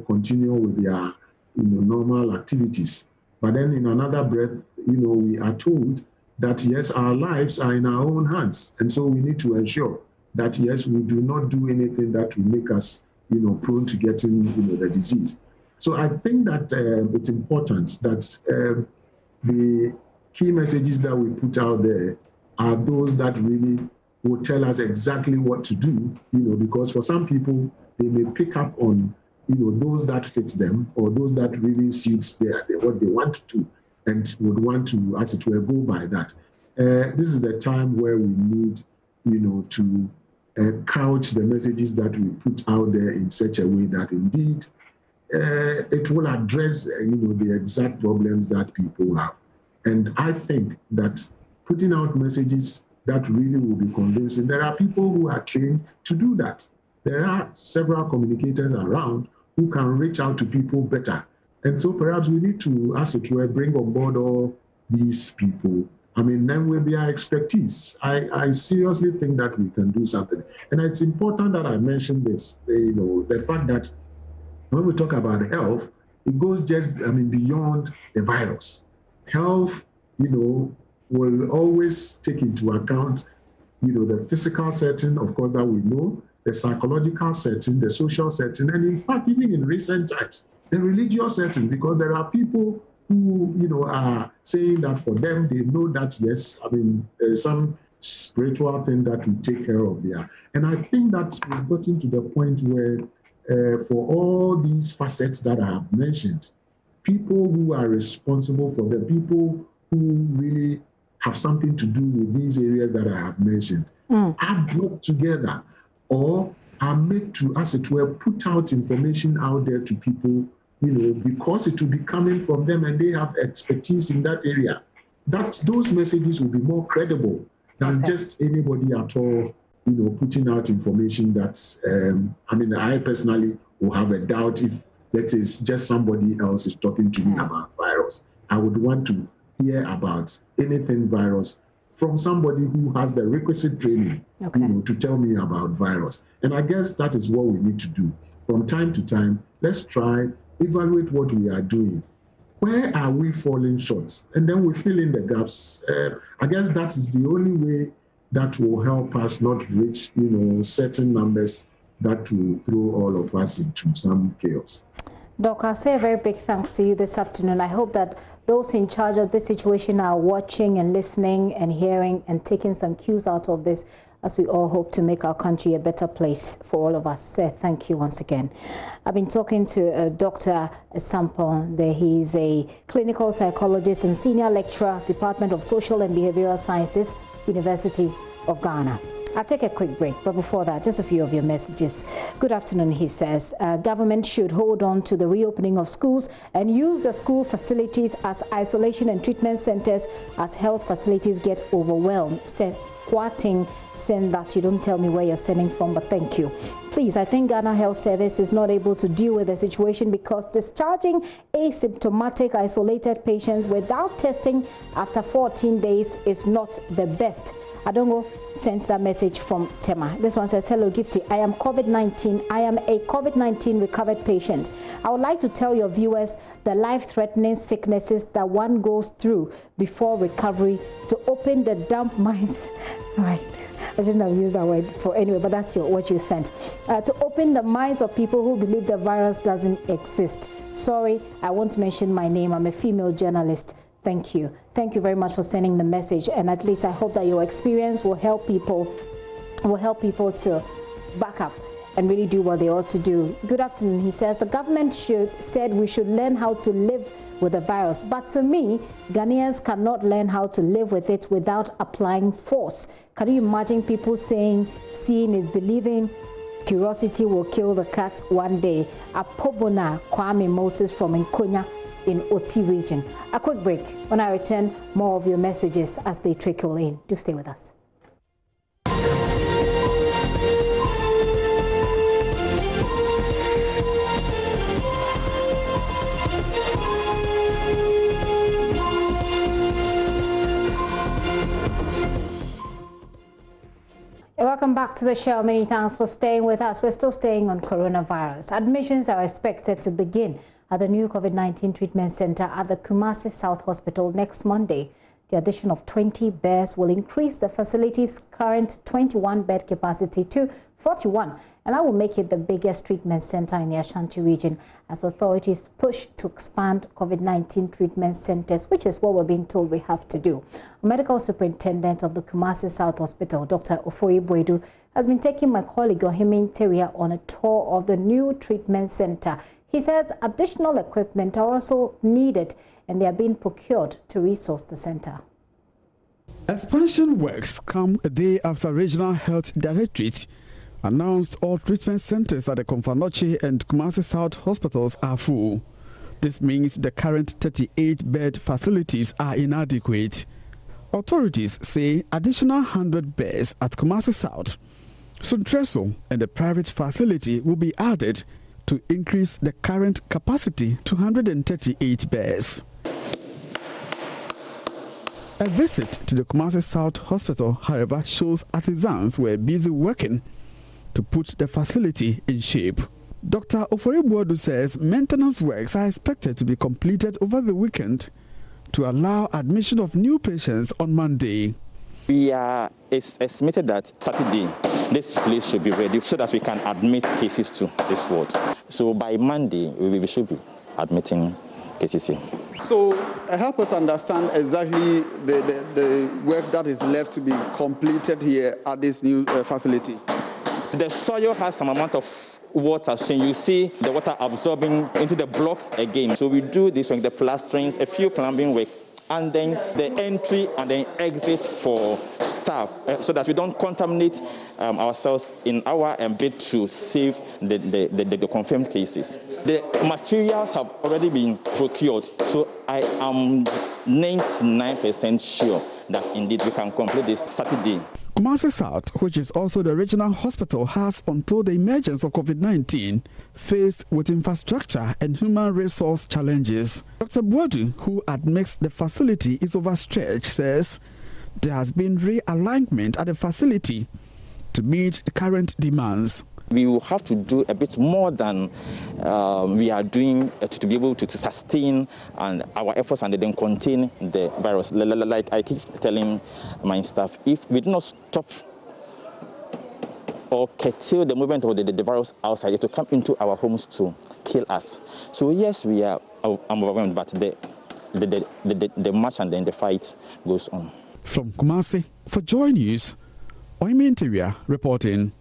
continue with their normal activities. But then in another breath, we are told that, yes, our lives are in our own hands. And so we need to ensure that, yes, we do not do anything that will make us, prone to getting, the disease. So I think that it's important that the key messages that we put out there are those that really will tell us exactly what to do, because for some people, they may pick up on, those that fit them or those that really suits what they want to do and would want to, as it were, go by that. This is the time where we need, to couch the messages that we put out there in such a way that indeed it will address, the exact problems that people have. And I think that putting out messages that really will be convincing, there are people who are trained to do that. There are several communicators around who can reach out to people better. And so perhaps we need to, as it were, bring on board all these people. Then with their expertise, I seriously think that we can do something. And it's important that I mention this, the fact that when we talk about health, it goes just, beyond the virus. Health, will always take into account, the physical setting, of course, that we know, the psychological setting, the social setting, and in fact, even in recent times, the religious setting, because there are people who, are saying that for them, they know that, yes, there is some spiritual thing that will take care of their. And I think that we've gotten to the point where for all these facets that I have mentioned, people who are responsible for them, people who really have something to do with these areas that I have mentioned, are brought together or are made to, as it were, put out information out there to people, because it will be coming from them and they have expertise in that area. Those messages will be more credible than just anybody at all, putting out information that, I personally will have a doubt if that is just somebody else is talking to me about virus. I would want to hear about anything virus from somebody who has the requisite training, to tell me about virus. And I guess that is what we need to do. From time to time, let's try, evaluate what we are doing. Where are we falling short? And then we fill in the gaps. I guess that is the only way that will help us not reach, certain numbers that will throw all of us into some chaos. Doc, I'll say a very big thanks to you this afternoon. I hope that those in charge of this situation are watching and listening and hearing and taking some cues out of this, as we all hope to make our country a better place for all of us. Thank you once again. I've been talking to Dr. Sampon. He's a clinical psychologist and senior lecturer, Department of Social and Behavioral Sciences, University of Ghana. I'll take a quick break, but before that, just a few of your messages. Good afternoon, he says. Government should hold on to the reopening of schools and use the school facilities as isolation and treatment centers as health facilities get overwhelmed, said squatting, saying that you don't tell me where you're sending from, but thank you. Please, I think Ghana Health Service is not able to deal with the situation because discharging asymptomatic isolated patients without testing after 14 days is not the best. Adongo sends that message from Tema. This one says, hello Gifty, I am a COVID-19 recovered patient. I would like to tell your viewers the life-threatening sicknesses that one goes through before recovery to open the damp minds. All right, I shouldn't have used that word for anyway, but that's what you sent. To open the minds of people who believe the virus doesn't exist. Sorry, I won't mention my name. I'm a female journalist. Thank you. Thank you very much for sending the message. And at least I hope that your experience will help people to back up and really do what they ought to do. Good afternoon. He says the government said we should learn how to live with the virus. But to me, Ghanaians cannot learn how to live with it without applying force. Can you imagine people saying, seeing is believing? Curiosity will kill the cat one day. Apobona Kwame Moses from Nkonya in Oti region. A quick break. When I return, more of your messages as they trickle in. Do stay with us. Welcome back to the show. Many thanks for staying with us. We're still staying on coronavirus. Admissions are expected to begin at the new COVID-19 treatment center at the Kumasi South Hospital next Monday. The addition of 20 beds will increase the facility's current 21-bed capacity to 41, and that will make it the biggest treatment center in the Ashanti region as authorities push to expand COVID-19 treatment centers, which is what we're being told we have to do. A medical superintendent of the Kumasi South Hospital, Dr. Ofoyi-Boadu, has been taking my colleague Ohime Teria on a tour of the new treatment center. He says additional equipment are also needed and they are being procured to resource the center. Expansion works come a day after Regional Health Directorate announced all treatment centers at the Komfanoche and Kumasi South hospitals are full. This means the current 38-bed facilities are inadequate. Authorities say additional 100 beds at Kumasi South, Suntreso and the private facility will be added to increase the current capacity to 138 beds. A visit to the Kumasi South Hospital, however, shows artisans were busy working to put the facility in shape. Dr. Ofoyi-Boadu says maintenance works are expected to be completed over the weekend to allow admission of new patients on Monday. It's estimated that Saturday this place should be ready so that we can admit cases to this ward. So by Monday, we should be admitting cases here. So help us understand exactly the work that is left to be completed here at this new facility. The soil has some amount of water, so you see the water absorbing into the block again. So we do this with the plasterings, a few plumbing work, and then the entry and then exit for staff so that we don't contaminate ourselves in our bid to save the confirmed cases. The materials have already been procured, so I am 99% sure that indeed we can complete this Saturday. Kumasi South, which is also the regional hospital, has until the emergence of COVID-19 faced with infrastructure and human resource challenges. Dr. Boadu, who admits the facility is overstretched, says there has been realignment at the facility to meet the current demands. We will have to do a bit more than we are doing to be able to sustain and our efforts and then contain the virus. Like I keep telling my staff, if we do not stop or curtail the movement of the virus outside, it will come into our homes to kill us. So yes, we are overwhelmed, but the march and then the fight goes on. From Kumasi, for Joy News, Ohime Teria reporting.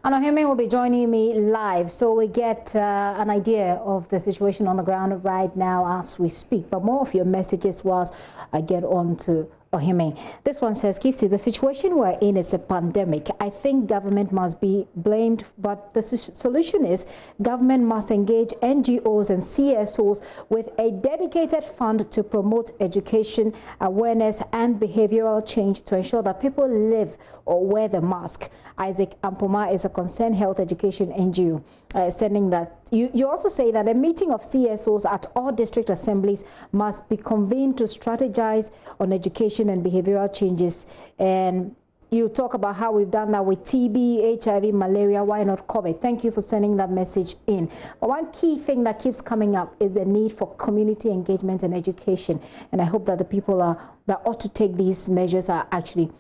And Ohime will be joining me live, so we get an idea of the situation on the ground right now as we speak. But more of your messages whilst I get on to Ohime. This one says, Gifty, the situation we're in is a pandemic. I think government must be blamed, but the solution is government must engage NGOs and CSOs with a dedicated fund to promote education, awareness and behavioral change to ensure that people live or wear the mask. Isaac Ampoma is a concerned health education NGO. Sending that. You also say that a meeting of CSOs at all district assemblies must be convened to strategize on education and behavioral changes. And you talk about how we've done that with TB, HIV, malaria, why not COVID? Thank you for sending that message in. But one key thing that keeps coming up is the need for community engagement and education. And I hope that the people that ought to take these measures are actually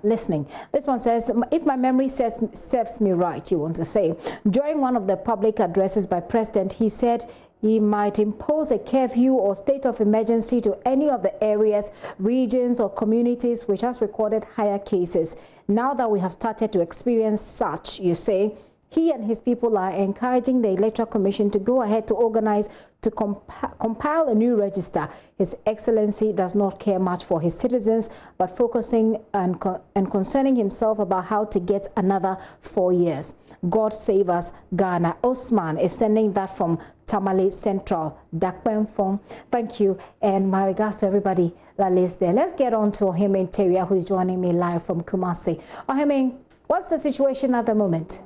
listening. This one says, if my memory serves me right, you want to say, during one of the public addresses by President, he said he might impose a curfew or state of emergency to any of the areas, regions or communities which has recorded higher cases. Now that we have started to experience such, you say, he and his people are encouraging the Electoral Commission to go ahead to organize to compile a new register. His Excellency does not care much for his citizens, but focusing and concerning himself about how to get another 4 years. God save us, Ghana. Osman is sending that from Tamale Central, Dakpenfong. Thank you, and my regards to everybody that lives there. Let's get on to Ohime Teria, who is joining me live from Kumasi. Ohime, what's the situation at the moment?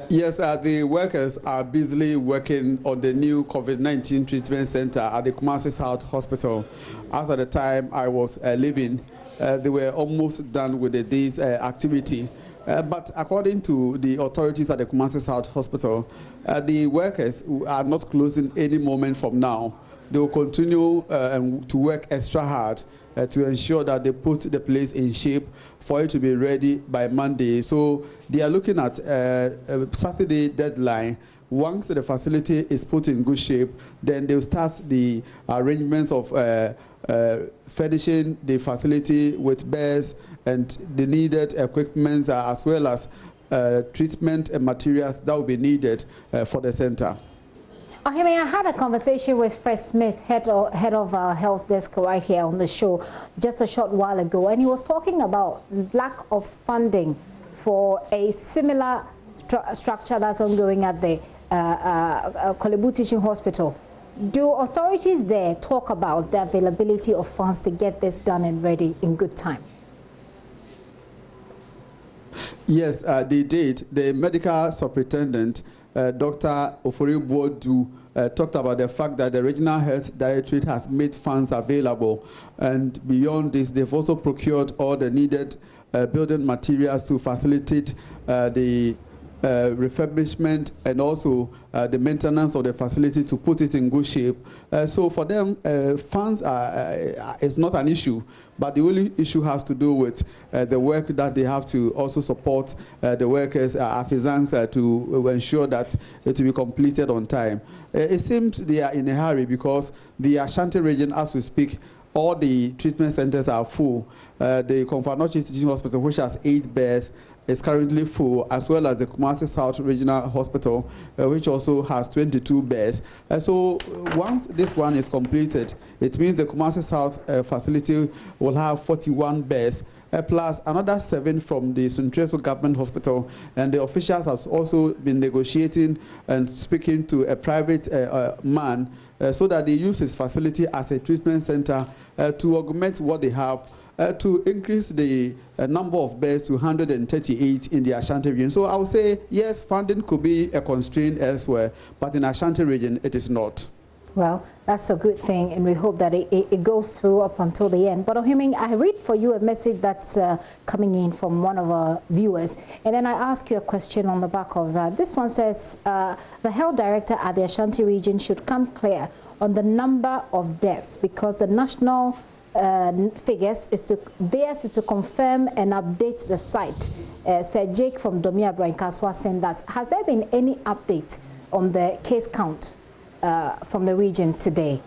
Yes, the workers are busily working on the new COVID-19 treatment center at the Kumasi South Hospital. As at the time I was leaving, they were almost done with the day's activity. But according to the authorities at the Kumasi South Hospital, the workers are not closing any moment from now. They will continue to work extra hard to ensure that they put the place in shape for it to be ready by Monday. So they are looking at a Saturday deadline. Once the facility is put in good shape, then they'll start the arrangements of furnishing the facility with beds and the needed equipment as well as treatment and materials that will be needed for the center. I had a conversation with Fred Smith, head of our health desk right here on the show just a short while ago, and he was talking about lack of funding for a similar structure that's ongoing at the Kolebu Teaching Hospital. Do authorities there talk about the availability of funds to get this done and ready in good time? Yes, they did. The medical superintendent, Dr. Ofori-Boadu, talked about the fact that the Regional Health Directorate has made funds available. And beyond this, they've also procured all the needed building materials to facilitate the refurbishment and also the maintenance of the facility to put it in good shape. So for them, funds is not an issue, but the only issue has to do with the work that they have to also support the workers, artisans, to ensure that it will be completed on time. It seems they are in a hurry because the Ashanti region, as we speak, all the treatment centers are full. The Komfanoche Teaching Hospital, which has 8 beds, is currently full, as well as the Kumasi South Regional Hospital, which also has 22 beds. So once this one is completed, it means the Kumasi South facility will have 41 beds, plus another 7 from the Suntreso Government Hospital. And the officials have also been negotiating and speaking to a private man so that they use his facility as a treatment center to augment what they have, to increase the number of beds to 138 in the Ashanti region. So I would say, yes, funding could be a constraint elsewhere, but in Ashanti region, it is not. Well, that's a good thing, and we hope that it goes through up until the end. But Ohime, I read for you a message that's coming in from one of our viewers, and then I ask you a question on the back of that. This one says, the health director at the Ashanti region should come clear on the number of deaths, because the national figures is to confirm and update the site. Sir Jake from Domia Brankaswa saying that. Has there been any update on the case count from the region today?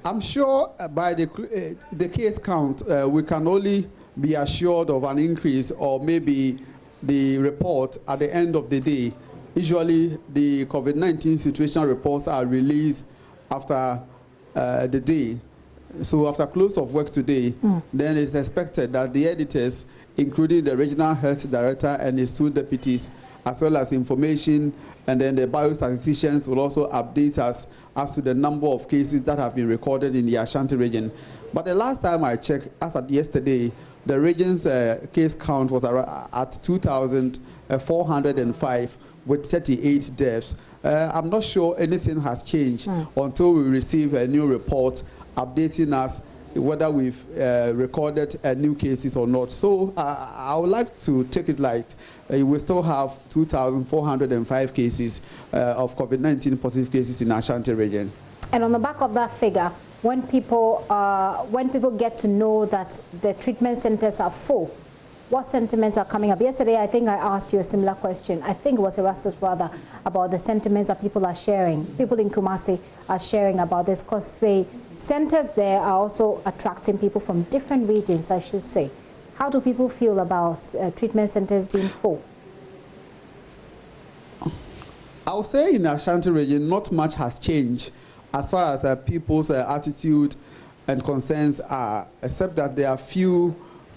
I'm sure by the case count, we can only be assured of an increase, or maybe the report at the end of the day Usually, the COVID-19 situation reports are released after the day. So after close of work today, then it's expected that the editors, including the regional health director and his 2 deputies, as well as information, and then the biostatisticians will also update us as to the number of cases that have been recorded in the Ashanti region. But the last time I checked, as at yesterday, the region's case count was at 2,405 with 38 deaths. I'm not sure anything has changed until we receive a new report updating us whether we've recorded new cases or not. So I would like to take it like we still have 2,405 cases of COVID-19 positive cases in Ashanti region. And on the back of that figure, when people get to know that the treatment centers are full, what sentiments are coming up? Yesterday, I think I asked you a similar question. I think it was Erastus rather, about the sentiments that people are sharing. People in Kumasi are sharing about this because the centers there are also attracting people from different regions, I should say. How do people feel about treatment centers being full? I would say in the Ashanti region, not much has changed as far as people's attitude and concerns are, except that there are few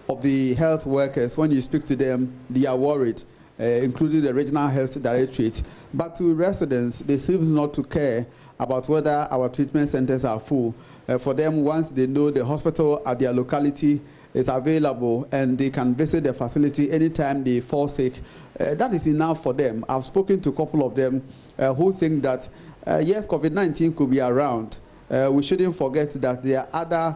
of the health workers, when you speak to them, they are worried, including the regional health directorate. But to residents, they seem not to care about whether our treatment centers are full. For them, once they know the hospital at their locality is available and they can visit the facility anytime they fall sick, that is enough for them. I've spoken to a couple of them who think that, yes, COVID-19 could be around. We shouldn't forget that there are other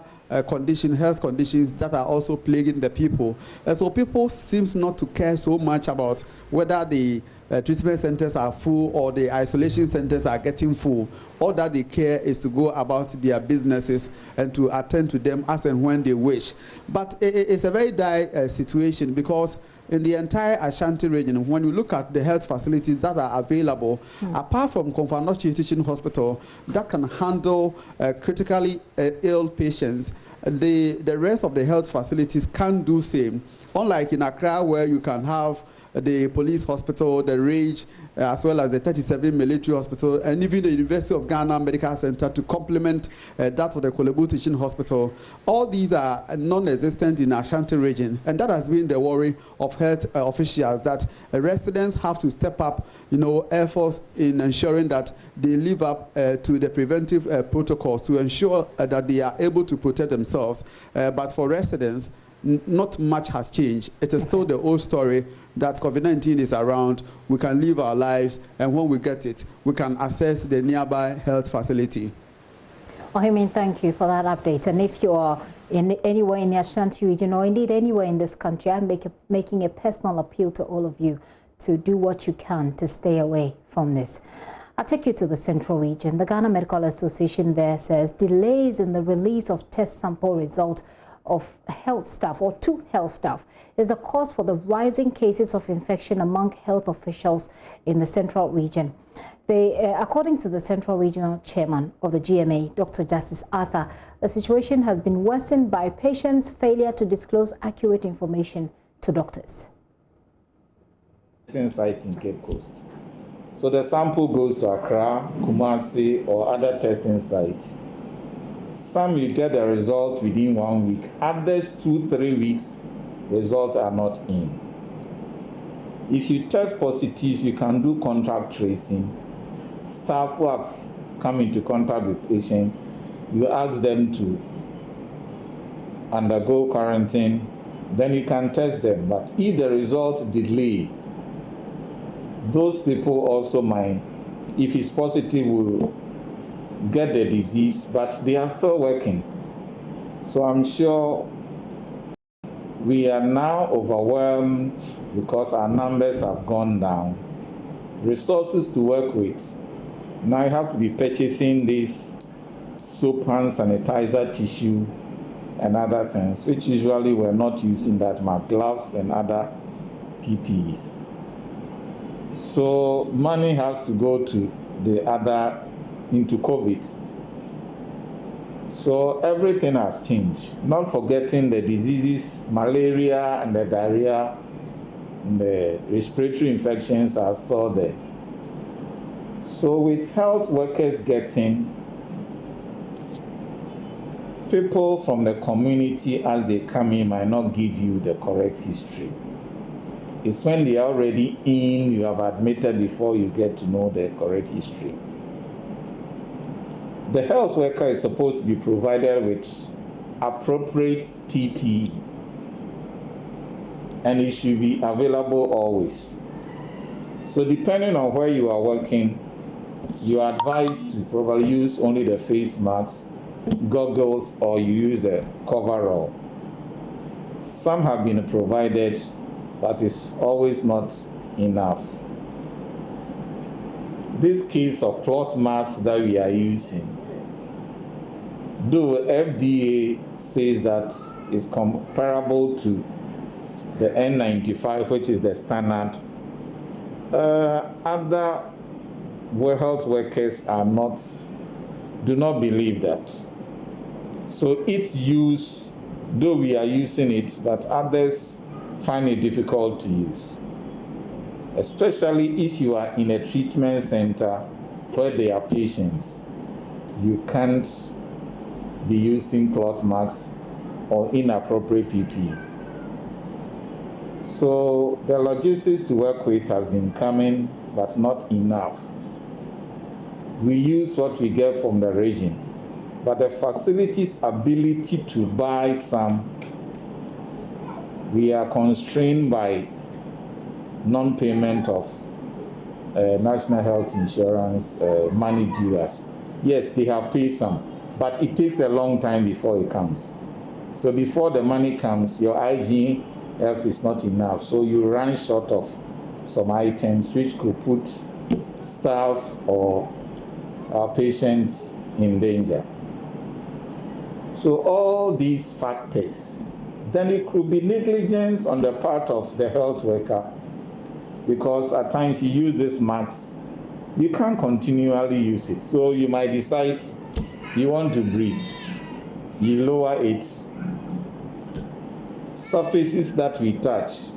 health conditions that are also plaguing the people. So people seems not to care so much about whether the treatment centers are full or the isolation centers are getting full. All that they care is to go about their businesses and to attend to them as and when they wish. But it's a very dire situation because in the entire Ashanti region, when we look at the health facilities that are available, apart from Komfanochi Teaching Hospital that can handle critically ill patients, the rest of the health facilities can do same. Unlike in Accra, where you can have the police hospital, the Rage, as well as the 37 military hospital, and even the University of Ghana Medical Center to complement that of the Kolebu Teaching Hospital. All these are non-existent in Ashanti region, and that has been the worry of health officials, that residents have to step up, efforts in ensuring that they live up to the preventive protocols to ensure that they are able to protect themselves. But for residents, not much has changed. It is still the old story that COVID-19 is around, we can live our lives, and when we get it, we can access the nearby health facility. Ohimin, thank you for that update. And if you are anywhere in the Ashanti region or indeed anywhere in this country, I'm making a personal appeal to all of you to do what you can to stay away from this. I'll take you to the central region. The Ghana Medical Association there says delays in the release of test sample results of health staff or to health staff is the cause for the rising cases of infection among health officials in the central region. According to the Central Regional Chairman of the GMA, Dr. Justice Arthur, the situation has been worsened by patients' failure to disclose accurate information to doctors. Site in Cape Coast. So the sample goes to Accra, Kumasi, or other testing sites. Some you get the result within 1 week. Others 2-3 weeks, results are not in. If you test positive, you can do contact tracing. Staff who have come into contact with patients, you ask them to undergo quarantine, then you can test them. But if the result delay, those people also might, if it's positive, will get the disease, but they are still working. So I'm sure we are now overwhelmed because our numbers have gone down. Resources to work with. Now you have to be purchasing this soap, hand sanitizer, tissue, and other things, which usually we're not using that much, gloves and other PPEs. So money has to go to the other, into COVID. So everything has changed. Not forgetting the diseases, malaria and the diarrhea, and the respiratory infections are still there. So with health workers getting people from the community as they come in might not give you the correct history. It's when they are already in, you have admitted before you get to know the correct history. The health worker is supposed to be provided with appropriate PPE, and it should be available always. So depending on where you are working, you are advised to probably use only the face masks, goggles, or you use a coverall. Some have been provided, but it's always not enough. This case of cloth masks that we are using, though FDA says that it's comparable to the N95, which is the standard, other health workers do not believe that. So its use, though we are using it, but others find it difficult to use, especially if you are in a treatment center where there are patients. You can't be using cloth masks or inappropriate PPE. So the logistics to work with has been coming, but not enough. We use what we get from the region, but the facility's ability to buy some, we are constrained by non-payment of national health insurance money due us. Yes, they have paid some, but it takes a long time before it comes. So before the money comes, your IGF is not enough, so you run short of some items which could put staff or patients in danger. So all these factors, then it could be negligence on the part of the health worker, because at times you use this mask, you can't continually use it. So you might decide you want to breathe, you lower it. Surfaces that we touch,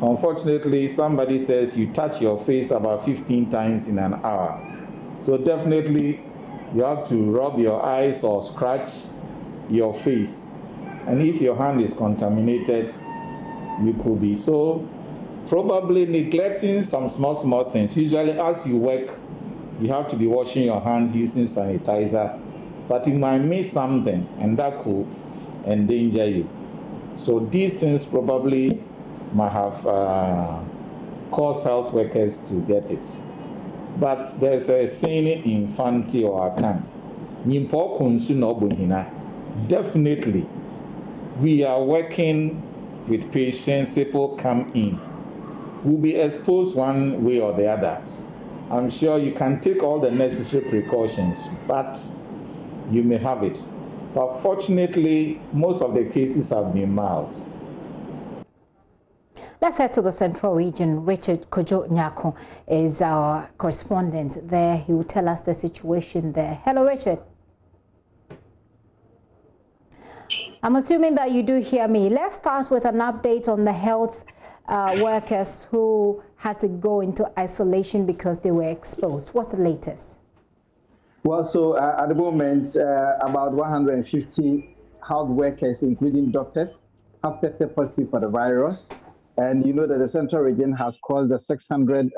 unfortunately, somebody says you touch your face about 15 times in an hour. So definitely you have to rub your eyes or scratch your face. And if your hand is contaminated, you could be. So probably neglecting some small things. Usually as you work, you have to be washing your hands using sanitizer, but you might miss something and that could endanger you. So these things probably might have caused health workers to get it. But there's a saying in Fanti or Akan, definitely we are working with patients, people come in, will be exposed one way or the other. I'm sure you can take all the necessary precautions, but you may have it. But fortunately, most of the cases have been mild. Let's head to the Central Region. Richard Kojo Nyako is our correspondent there. He will tell us the situation there. Hello, Richard. I'm assuming that you do hear me. Let's start with an update on the health workers who had to go into isolation because they were exposed. What's the latest? Well, so at the moment, about 150 health workers, including doctors, have tested positive for the virus. And you know that the Central Region has crossed the 600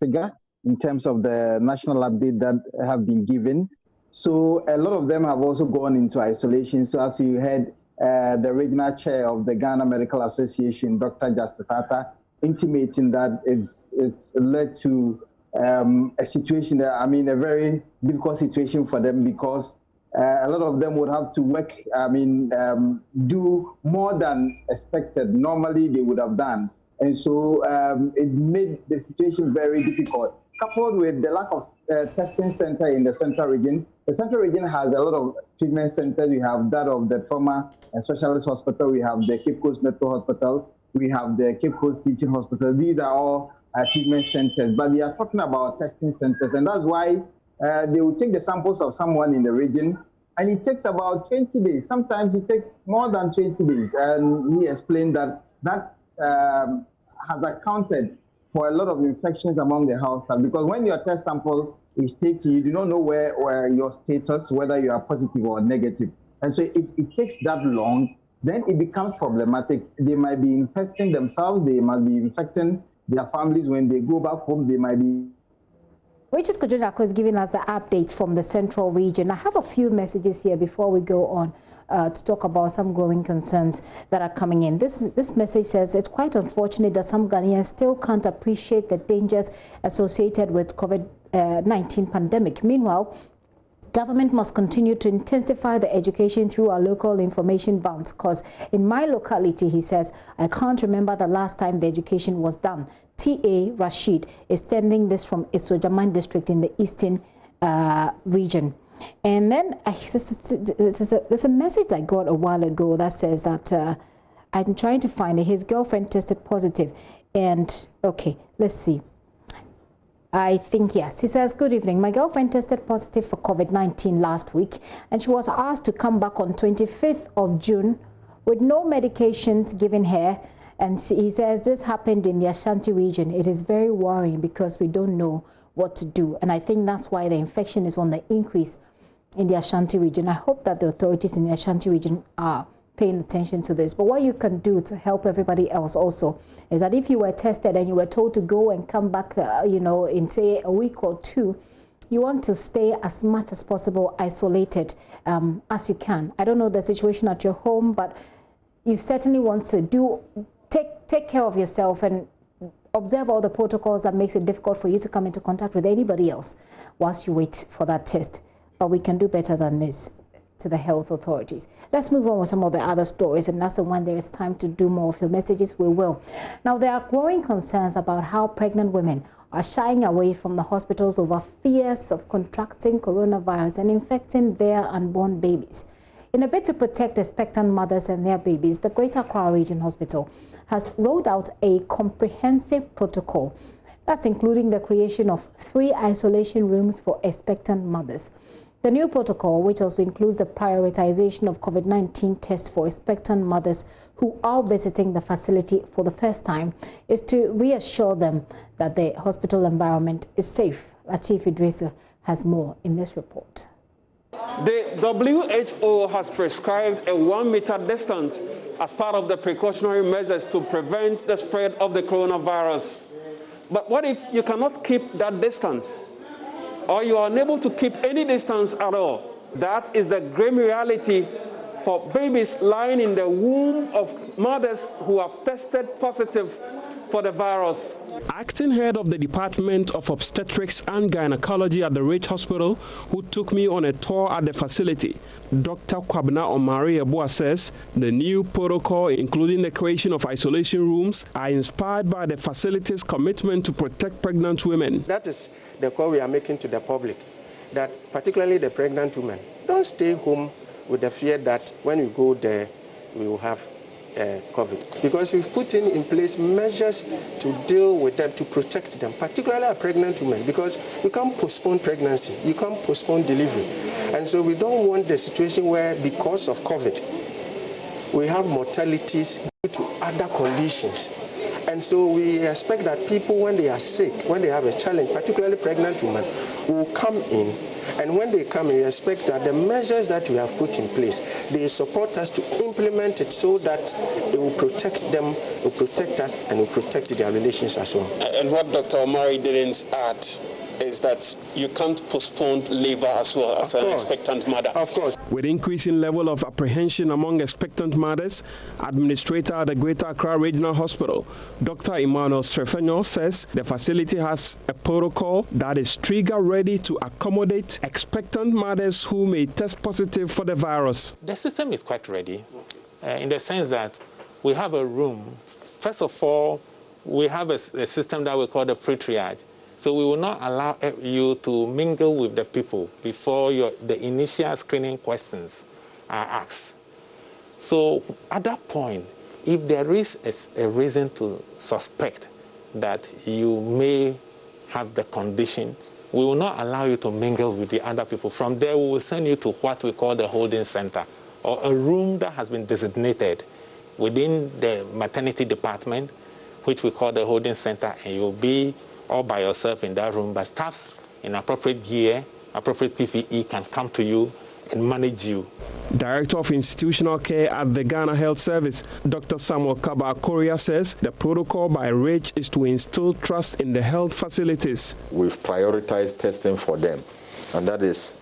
figure in terms of the national update that have been given. So a lot of them have also gone into isolation. So as you heard, the regional chair of the Ghana Medical Association, Dr. Justice Atta, intimating that it's led to a situation that, I mean, a very difficult situation for them, because a lot of them would have to work, do more than expected. Normally they would have done. And so it made the situation very difficult. Coupled with the lack of testing center in the Central Region. The Central Region has a lot of treatment centers. We have that of the Trauma and Specialist Hospital. We have the Cape Coast Metro Hospital. We have the Cape Coast Teaching Hospital. These are all treatment centers, but they are talking about testing centers. And that's why they will take the samples of someone in the region, and it takes about 20 days. Sometimes it takes more than 20 days. And he explained that that has accounted for a lot of infections among the house staff, because when your test sample is taken, you do not know where your status, whether you are positive or negative. And so if it takes that long, then it becomes problematic. They might be infecting themselves, they might be infecting their families. When they go back home, they might be. Richard Kojunako is giving us the updates from the central region. I have a few messages here before we go on to talk about some growing concerns that are coming in. This message says it's quite unfortunate that some Ghanaians still can't appreciate the dangers associated with COVID-19 pandemic. Meanwhile, government must continue to intensify the education through our local information vans, because in my locality, he says, I can't remember the last time the education was done. T.A. Rashid is sending this from Isojaman district in the eastern region. And then there's a message I got a while ago that says that I'm trying to find it. His girlfriend tested positive. And okay, let's see. I think yes. He says, good evening. My girlfriend tested positive for COVID-19 last week, and she was asked to come back on 25th of June with no medications given her. And he says this happened in the Ashanti region. It is very worrying because we don't know what to do. And I think that's why the infection is on the increase in the Ashanti region. I hope that the authorities in the Ashanti region are paying attention to this. But what you can do to help everybody else also is that if you were tested and you were told to go and come back, you know, in say a week or two, you want to stay as much as possible isolated as you can. I don't know the situation at your home, but you certainly want to take care of yourself and observe all the protocols that makes it difficult for you to come into contact with anybody else whilst you wait for that test. But we can do better than this to the health authorities. Let's move on with some of the other stories, and that's the when there is time to do more of your messages, we will. Now, there are growing concerns about how pregnant women are shying away from the hospitals over fears of contracting coronavirus and infecting their unborn babies. In a bid to protect expectant mothers and their babies, the Greater Accra Region Hospital has rolled out a comprehensive protocol that's including the creation of 3 isolation rooms for expectant mothers. The new protocol, which also includes the prioritization of COVID-19 tests for expectant mothers who are visiting the facility for the first time, is to reassure them that the hospital environment is safe. Latif Idrissa has more in this report. The WHO has prescribed a 1-meter distance as part of the precautionary measures to prevent the spread of the coronavirus. But what if you cannot keep that distance? Or you are unable to keep any distance at all? That is the grim reality for babies lying in the womb of mothers who have tested positive for the virus. Acting head of the Department of Obstetrics and Gynecology at the Rich Hospital, who took me on a tour at the facility, Dr. Kwabena Omari Eboa says the new protocol, including the creation of isolation rooms, are inspired by the facility's commitment to protect pregnant women. That is the call we are making to the public, that particularly the pregnant women, don't stay home with the fear that when you go there, we will have COVID. Because we've put in place measures to deal with them, to protect them, particularly our pregnant women, because you can't postpone pregnancy, you can't postpone delivery. And so we don't want the situation where, because of COVID, we have mortalities due to other conditions. And so we expect that people, when they are sick, when they have a challenge, particularly pregnant women, will come in. And when they come in, we expect that the measures that we have put in place, they support us to implement it so that it will protect them, will protect us, and will protect their relations as well. And what Dr. Omari didn't add is that you can't postpone labor as well as an expectant mother. Of course. With increasing level of apprehension among expectant mothers, Administrator at the Greater Accra Regional Hospital, Dr. Emmanuel Strefenyo, says the facility has a protocol that is trigger-ready to accommodate expectant mothers who may test positive for the virus. The system is quite ready in the sense that we have a room. First of all, we have a system that we call the pre-triage. So we will not allow you to mingle with the people before the initial screening questions are asked. So at that point, if there is a reason to suspect that you may have the condition, we will not allow you to mingle with the other people. From there, we will send you to what we call the holding center, or a room that has been designated within the maternity department, which we call the holding center, and you'll be all by yourself in that room, but staffs in appropriate gear, appropriate PPE can come to you and manage you. Director of Institutional Care at the Ghana Health Service, Dr. Samuel Kaba Korea, says the protocol by RAGE is to instill trust in the health facilities. We've prioritized testing for them, and that is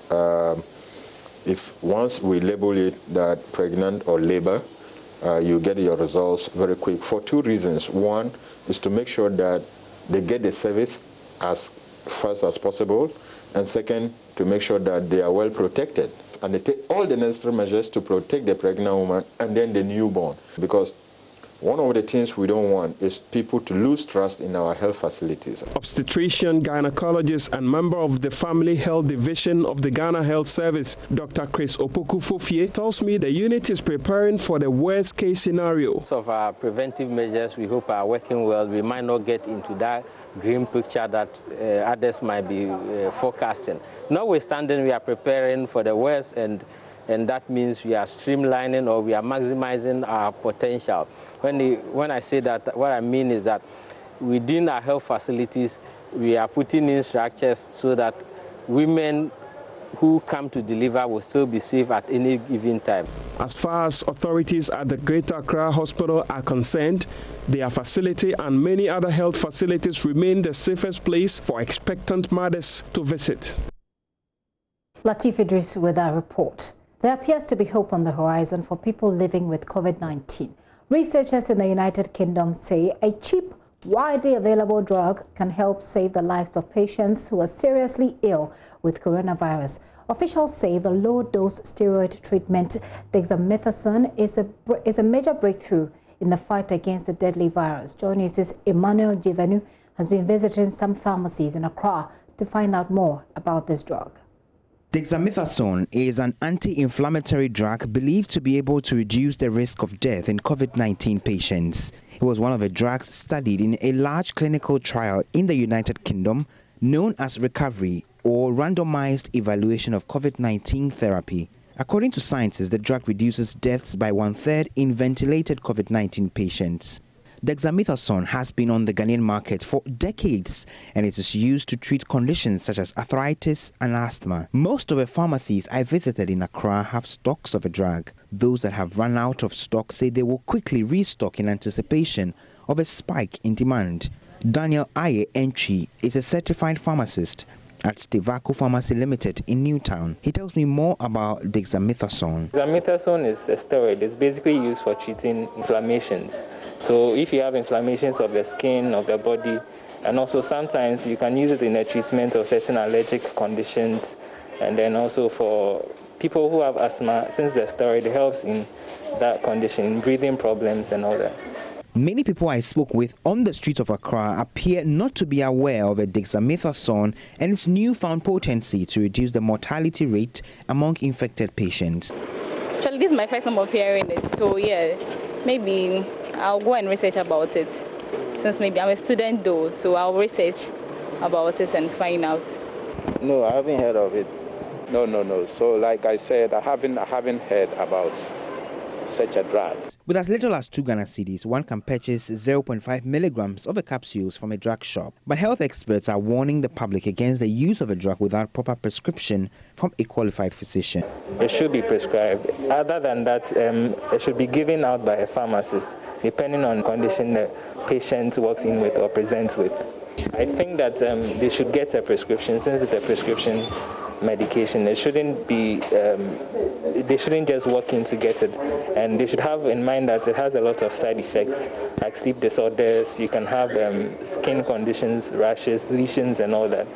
if once we label it that pregnant or labor, you get your results very quick for two reasons. One is to make sure that they get the service as fast as possible, and second, to make sure that they are well protected. And they take all the necessary measures to protect the pregnant woman and then the newborn. Because one of the things we don't want is people to lose trust in our health facilities. Obstetrician, gynecologist, and member of the Family Health Division of the Ghana Health Service, Dr. Chris Opoku-Fofie, tells me the unit is preparing for the worst-case scenario. Most of our preventive measures, we hope, are working well. We might not get into that grim picture that others might be forecasting. Notwithstanding, we are preparing for the worst, and that means we are streamlining or we are maximizing our potential. When I say that, what I mean is that within our health facilities, we are putting in structures so that women who come to deliver will still be safe at any given time. As far as authorities at the Greater Accra Hospital are concerned, their facility and many other health facilities remain the safest place for expectant mothers to visit. Latif Idris with our report. There appears to be hope on the horizon for people living with COVID-19. Researchers in the United Kingdom say a cheap, widely available drug can help save the lives of patients who are seriously ill with coronavirus. Officials say the low-dose steroid treatment dexamethasone is a major breakthrough in the fight against the deadly virus. JoyNews' Emmanuel Jivenu has been visiting some pharmacies in Accra to find out more about this drug. Dexamethasone is an anti-inflammatory drug believed to be able to reduce the risk of death in COVID-19 patients. It was one of the drugs studied in a large clinical trial in the United Kingdom known as Recovery, or Randomized Evaluation of COVID-19 Therapy. According to scientists, the drug reduces deaths by 1/3 in ventilated COVID-19 patients. Dexamethasone has been on the Ghanaian market for decades, and it is used to treat conditions such as arthritis and asthma. Most of the pharmacies I visited in Accra have stocks of the drug. Those that have run out of stock say they will quickly restock in anticipation of a spike in demand. Daniel Aye Entry is a certified pharmacist at Stevaco Pharmacy Limited in Newtown. He tells me more about dexamethasone. Dexamethasone is a steroid. It's basically used for treating inflammations. So if you have inflammations of the skin, of the body, and also sometimes you can use it in the treatment of certain allergic conditions, and then also for people who have asthma, since the steroid helps in that condition, breathing problems and all that. Many people I spoke with on the streets of Accra appear not to be aware of a dexamethasone and its newfound potency to reduce the mortality rate among infected patients. Actually, this is my first time of hearing it, so yeah, maybe I'll go and research about it. Since maybe I'm a student though, so I'll research about it and find out. No, I haven't heard of it. No. So like I said, I haven't heard about such a drug. With as little as 2 Ghana cedis, one can purchase 0.5 milligrams of the capsules from a drug shop. But health experts are warning the public against the use of a drug without proper prescription from a qualified physician. It should be prescribed. Other than that, it should be given out by a pharmacist, depending on the condition the patient walks in with or presents with. I think that they should get a prescription, since it's a prescription medication. It shouldn't be, they shouldn't just walk in to get it, and they should have in mind that it has a lot of side effects like sleep disorders. You can have skin conditions, rashes, lesions and all that.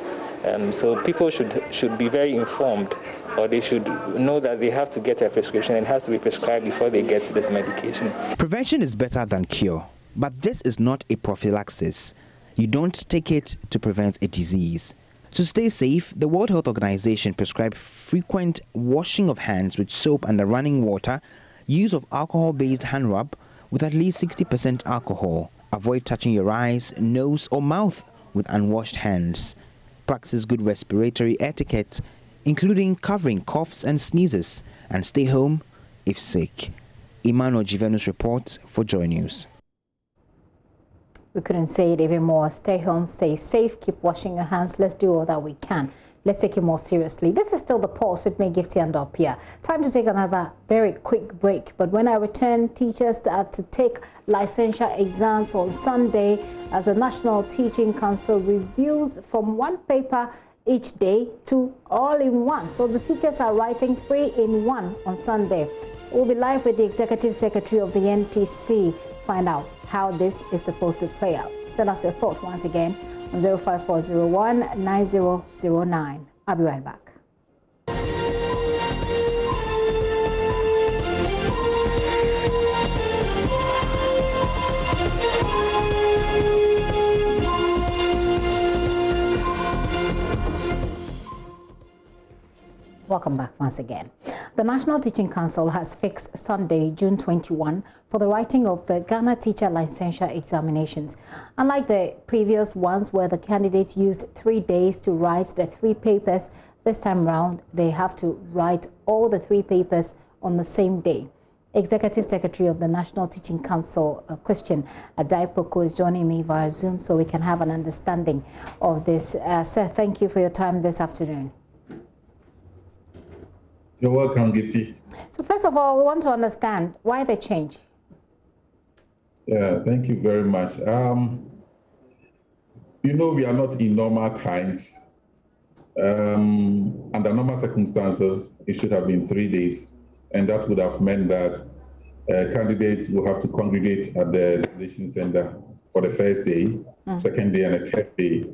So people should be very informed, or they should know that they have to get a prescription and it has to be prescribed before they get this medication. Prevention is better than cure, but this is not a prophylaxis. You don't take it to prevent a disease. To stay safe, the World Health Organization prescribed frequent washing of hands with soap and running water, use of alcohol-based hand rub with at least 60% alcohol. Avoid touching your eyes, nose or mouth with unwashed hands. Practice good respiratory etiquette, including covering coughs and sneezes, and stay home if sick. Emmanuel Jivenu's report for JoyNews. We couldn't say it even more. Stay home, stay safe, keep washing your hands. Let's do all that we can. Let's take it more seriously. This is still The Pulse with me, Gifty and Opia. Time to take another very quick break. But when I return, teachers are to take licensure exams on Sunday as the National Teaching Council reviews from one paper each day to all in one. So the teachers are writing 3 in 1 on Sunday. So we'll be live with the Executive Secretary of the NTC. Find out how this is supposed to play out. Send us your thoughts once again on 05401 9009. I'll be right back. Welcome back once again. The National Teaching Council has fixed Sunday, June 21, for the writing of the Ghana Teacher Licensure Examinations. Unlike the previous ones where the candidates used 3 days to write the 3 papers, this time round they have to write all the 3 papers on the same day. Executive Secretary of the National Teaching Council, Christian Adaipoko, is joining me via Zoom so we can have an understanding of this. Sir, thank you for your time this afternoon. You're welcome, Gifty. So first of all, we want to understand why the change. Yeah, thank you very much. You know, we are not in normal times. Under normal circumstances, it should have been 3 days, and that would have meant that candidates will have to congregate at the examination center for the first day, second day, and the third day.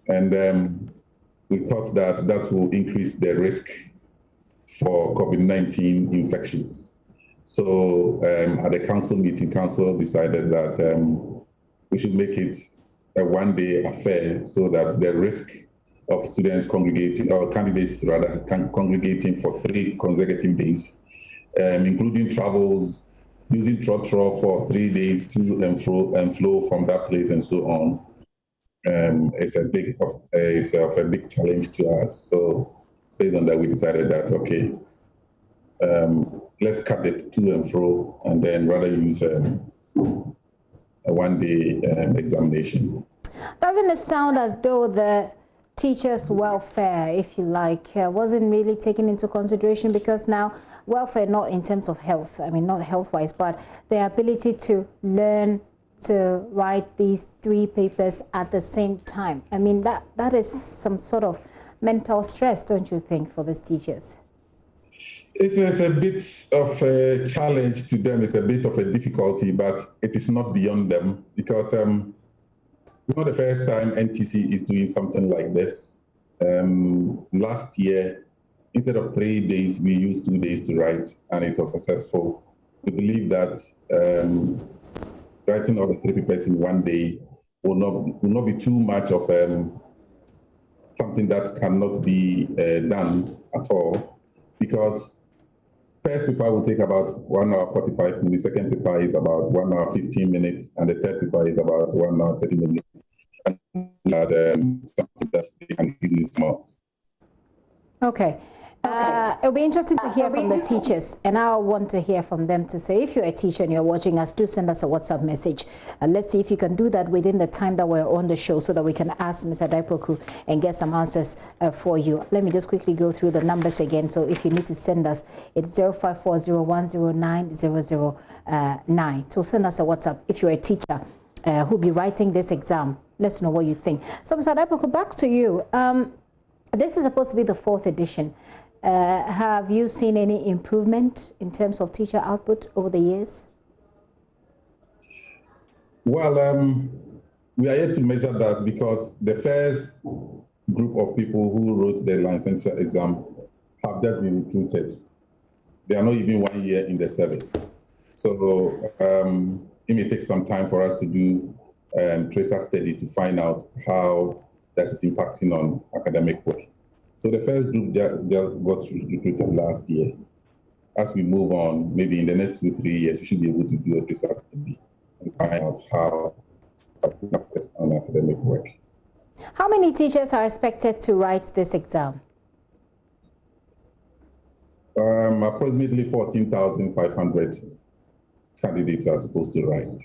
And we thought that that will increase the risk for COVID-19 infections. So at the council meeting, council decided that we should make it a 1-day affair so that the risk of students congregating, or candidates rather, congregating for 3 consecutive days, including travels, using trotro for 3 days to and flow from that place and so on, it's a big challenge to us. So based on that, we decided that, okay, let's cut the to and fro and then rather use a 1-day examination. Doesn't it sound as though the teachers' welfare, if you like, wasn't really taken into consideration? Because now welfare, not in terms of health, I mean, not health-wise, but the ability to learn to write these 3 papers at the same time. I mean, that is some sort of mental stress, don't you think, for these teachers? It's a bit of a challenge to them. It's a bit of a difficulty, but it is not beyond them because it's not the first time NTC is doing something like this. Last year, instead of 3 days, we used 2 days to write, and it was successful. We believe that writing all the 3 papers in 1 day will not be too much of something that cannot be done at all, because first paper will take about 1 hour 45 minutes, second paper is about 1 hour 15 minutes, and the third paper is about 1 hour 30 minutes. And something that they can easily smart. Okay. It'll be interesting to hear from the teachers, and I want to hear from them to say, if you're a teacher and you're watching us, do send us a WhatsApp message. Let's see if you can do that within the time that we're on the show so that we can ask Mr. Daipoku and get some answers for you. Let me just quickly go through the numbers again. So if you need to send us, it's 0540109009. So send us a WhatsApp if you're a teacher who'll be writing this exam. Let's know what you think. So Mr. Daipoku, back to you. This is supposed to be the 4th edition. Have you seen any improvement in terms of teacher output over the years? Well, we are yet to measure that because the first group of people who wrote the licensure exam have just been recruited. They are not even 1 year in the service. So it may take some time for us to do tracer study to find out how that is impacting on academic work. So the first group just got recruited last year. As we move on, maybe in the next 2-3 years, we should be able to do a tracer study and find out how it impacts on academic work. How many teachers are expected to write this exam? Approximately 14,500 candidates are supposed to write.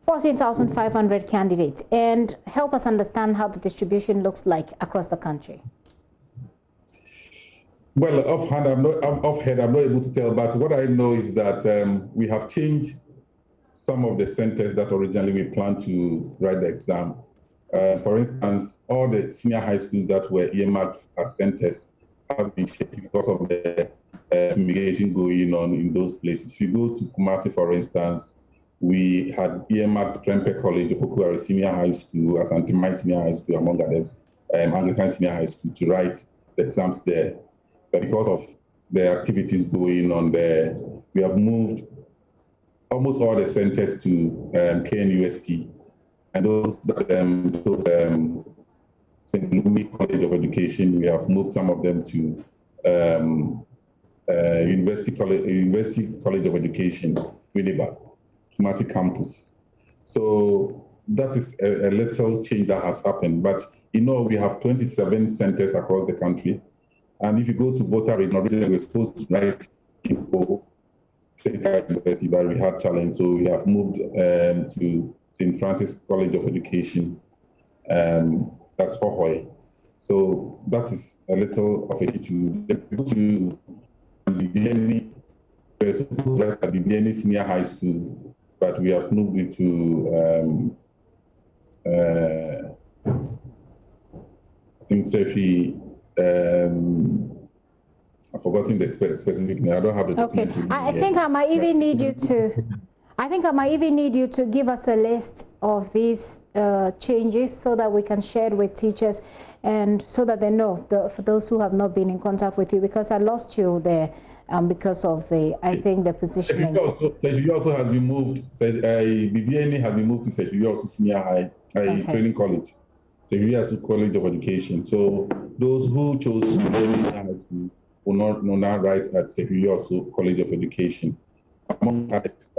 14,500 candidates, and help us understand how the distribution looks like across the country. Well, offhand, I'm not able to tell, but what I know is that we have changed some of the centers that originally we planned to write the exam. For instance, all the senior high schools that were earmarked as centers have been shaped because of the immigration going on in those places. If you go to Kumasi, for instance, we had earmarked Prempeh College, Opokuari Senior High School, Asantemai Senior High School, among others, Anglican Senior High School, to write the exams there. But because of the activities going on there, we have moved almost all the centers to KNUST, and those St. Louis College of Education, we have moved some of them to University College of Education, Winneba, Kumasi campus. So that is a little change that has happened. But we have 27 centers across the country. And if you go to voter registration, we're supposed to write info, University, but we had challenge. So we have moved to St. Francis College of Education, that's Hohoy. So that is a little of a issue. To we're supposed to write at the BNA Senior High School, but we have moved it to I think Sefi. I've forgotten the specific name. I don't have the. Okay, I think I might even need you to. I think I might even need you to give us a list of these changes so that we can share it with teachers and so that they know, for those who have not been in contact with you, because I lost you there because of I think the positioning. Sejuju also has been moved. BBNA has been moved to Sejuju also Senior High Training College, Sejuju College of Education. So those who chose Senior High School will now write at Sejuju College of Education. Among others,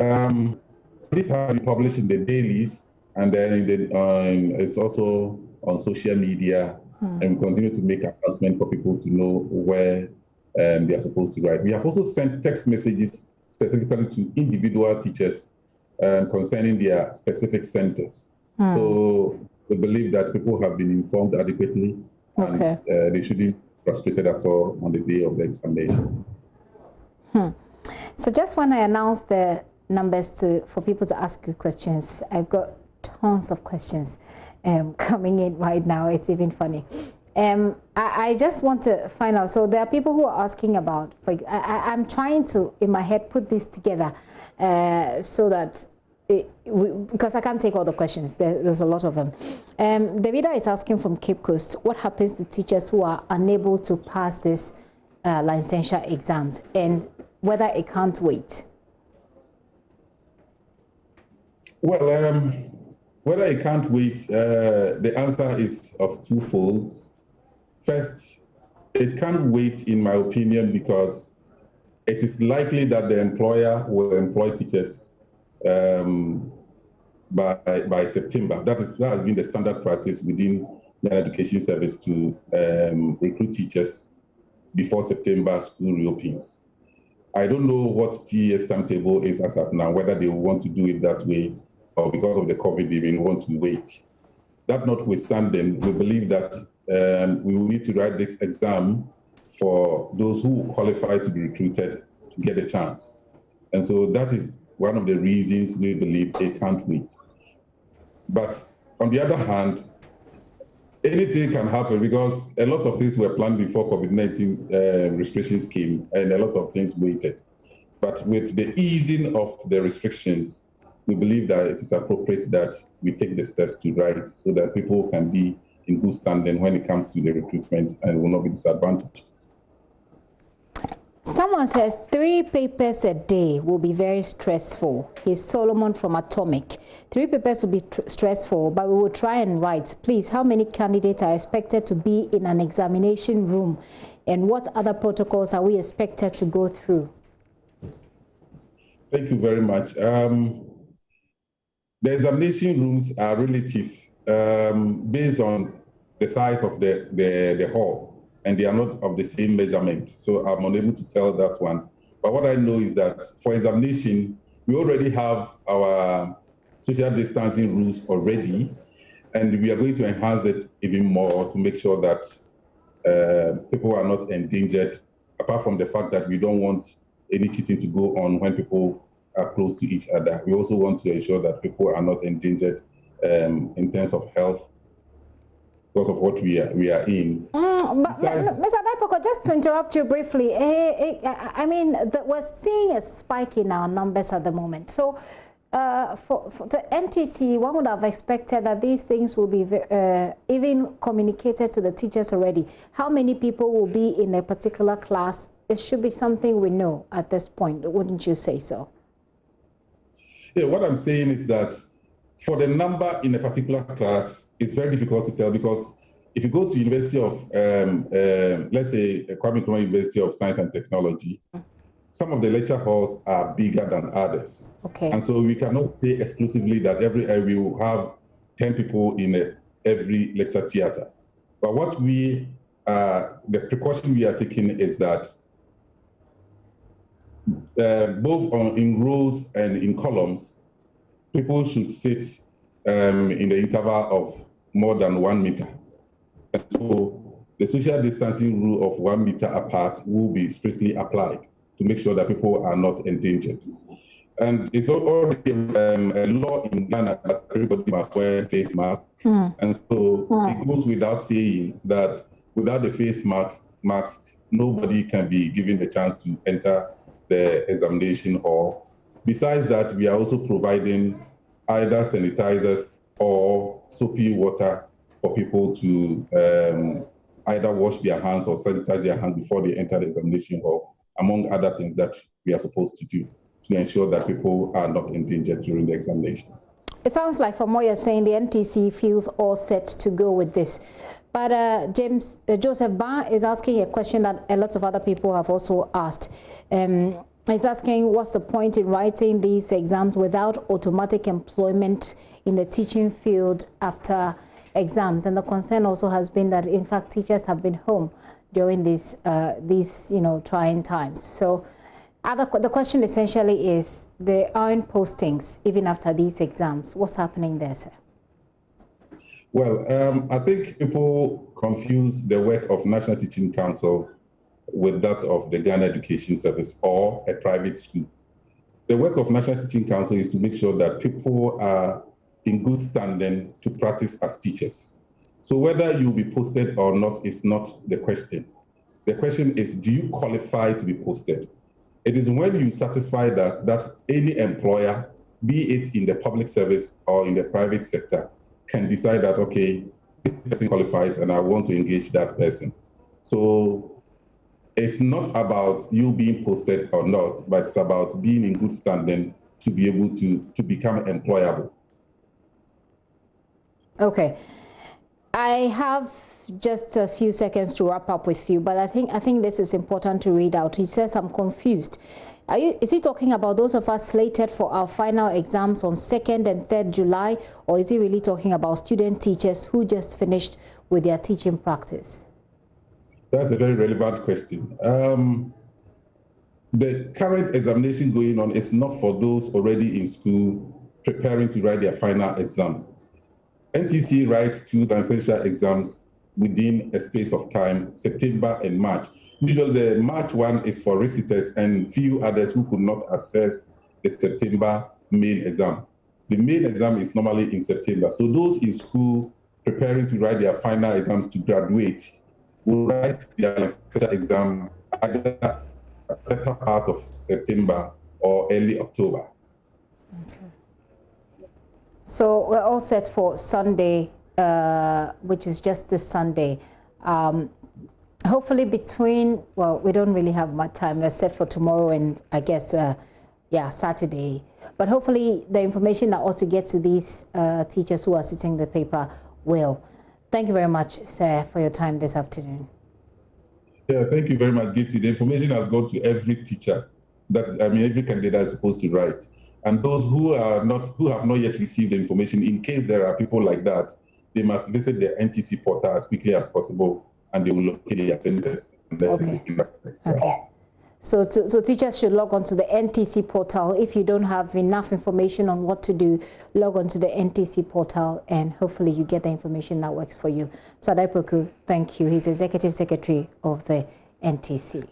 this has been published in the dailies, and then it's also on social media, and we continue to make announcements for people to know where they are supposed to write. We have also sent text messages specifically to individual teachers concerning their specific centers. So we believe that people have been informed adequately, and they shouldn't be frustrated at all on the day of the examination. So just when I announce the numbers for people to ask you questions, I've got tons of questions coming in right now. It's even funny. I just want to find out. So there are people who are asking about. I'm trying to, in my head, put this together so that because I can't take all the questions. There's a lot of them. Davida is asking from Cape Coast, what happens to teachers who are unable to pass this licensure exams, and whether it can't wait? Well, whether it can't wait, the answer is of two folds. First, it can't wait, in my opinion, because it is likely that the employer will employ teachers by September. That has been the standard practice within the Education Service to recruit teachers before September school reopens. I don't know what GES timetable is as of now, whether they want to do it that way or because of the COVID, they may want to wait. That notwithstanding, we believe that we will need to write this exam for those who qualify to be recruited to get a chance. And so that is one of the reasons we believe they can't wait. But on the other hand, anything can happen because a lot of things were planned before COVID-19 restrictions came, and a lot of things waited. But with the easing of the restrictions, we believe that it is appropriate that we take the steps to write so that people can be in good standing when it comes to the recruitment and will not be disadvantaged. Someone says 3 papers a day will be very stressful. He's Solomon from Atomic. 3 papers will be stressful, but we will try and write. Please, how many candidates are expected to be in an examination room? And what other protocols are we expected to go through? Thank you very much. The examination rooms are relative based on the size of the hall, and they are not of the same measurement. So I'm unable to tell that one. But what I know is that for examination, we already have our social distancing rules already, and we are going to enhance it even more to make sure that people are not endangered, apart from the fact that we don't want any cheating to go on when people are close to each other. We also want to ensure that people are not endangered in terms of health because of what we are in. But Mr. Daipoko, just to interrupt you briefly, I mean, we're seeing a spike in our numbers at the moment. So for the NTC, one would have expected that these things will be even communicated to the teachers already. How many people will be in a particular class? It should be something we know at this point, wouldn't you say so? Yeah, what I'm saying is that for the number in a particular class, it's very difficult to tell, because if you go to University of, let's say, Kwame Nkrumah University of Science and Technology, some of the lecture halls are bigger than others. Okay. And so we cannot say exclusively that we will have 10 people in every lecture theater. But what the precaution we are taking is that both in rows and in columns, people should sit in the interval of more than 1 meter. And so the social distancing rule of 1 meter apart will be strictly applied to make sure that people are not endangered. And it's already a law in Ghana that everybody must wear face masks. And so it goes without saying that without the face mask, nobody can be given the chance to enter the examination hall. Besides that, we are also providing either sanitizers or soapy water for people to either wash their hands or sanitize their hands before they enter the examination hall, among other things that we are supposed to do to ensure that people are not endangered during the examination. It sounds like from what you're saying, the NTC feels all set to go with this. But Joseph Ba is asking a question that a lot of other people have also asked. He's asking, what's the point in writing these exams without automatic employment in the teaching field after exams? And the concern also has been that, in fact, teachers have been home during these trying times. So the question essentially is, there aren't postings even after these exams. What's happening there, sir? Well, I think people confuse the work of National Teaching Council with that of the Ghana Education Service or a private school. The work of National Teaching Council is to make sure that people are in good standing to practice as teachers. So whether you'll be posted or not is not the question. The question is, do you qualify to be posted? It is when you satisfy that any employer, be it in the public service or in the private sector, can decide that, okay, this person qualifies and I want to engage that person. So it's not about you being posted or not, but it's about being in good standing to be able to become employable. Okay. I have just a few seconds to wrap up with you, but I think this is important to read out. He says, I'm confused. Is he talking about those of us slated for our final exams on 2nd and 3rd July, or is he really talking about student teachers who just finished with their teaching practice? That's a very relevant question. The current examination going on is not for those already in school preparing to write their final exam. NTC writes 2 essential exams within a space of time, September and March. Usually the March one is for reciters and few others who could not access the September main exam. The main exam is normally in September. So those in school preparing to write their final exams to graduate will write their essential exam either latter part of September or early October. Okay. So we're all set for Sunday, which is just this Sunday. Hopefully between, well, we don't really have much time. We're set for tomorrow and I guess, Saturday. But hopefully the information that ought to get to these teachers who are sitting the paper will. Thank you very much, sir, for your time this afternoon. Yeah, thank you very much, Gifty. The information has gone to every teacher. Every candidate is supposed to write. And those who have not yet received the information, in case there are people like that, they must visit the NTC portal as quickly as possible, and they will locate the attendance. Okay. Okay. So teachers should log on to the NTC portal. If you don't have enough information on what to do, log on to the NTC portal and hopefully you get the information that works for you. Sadai Poku, thank you. He's Executive Secretary of the NTC.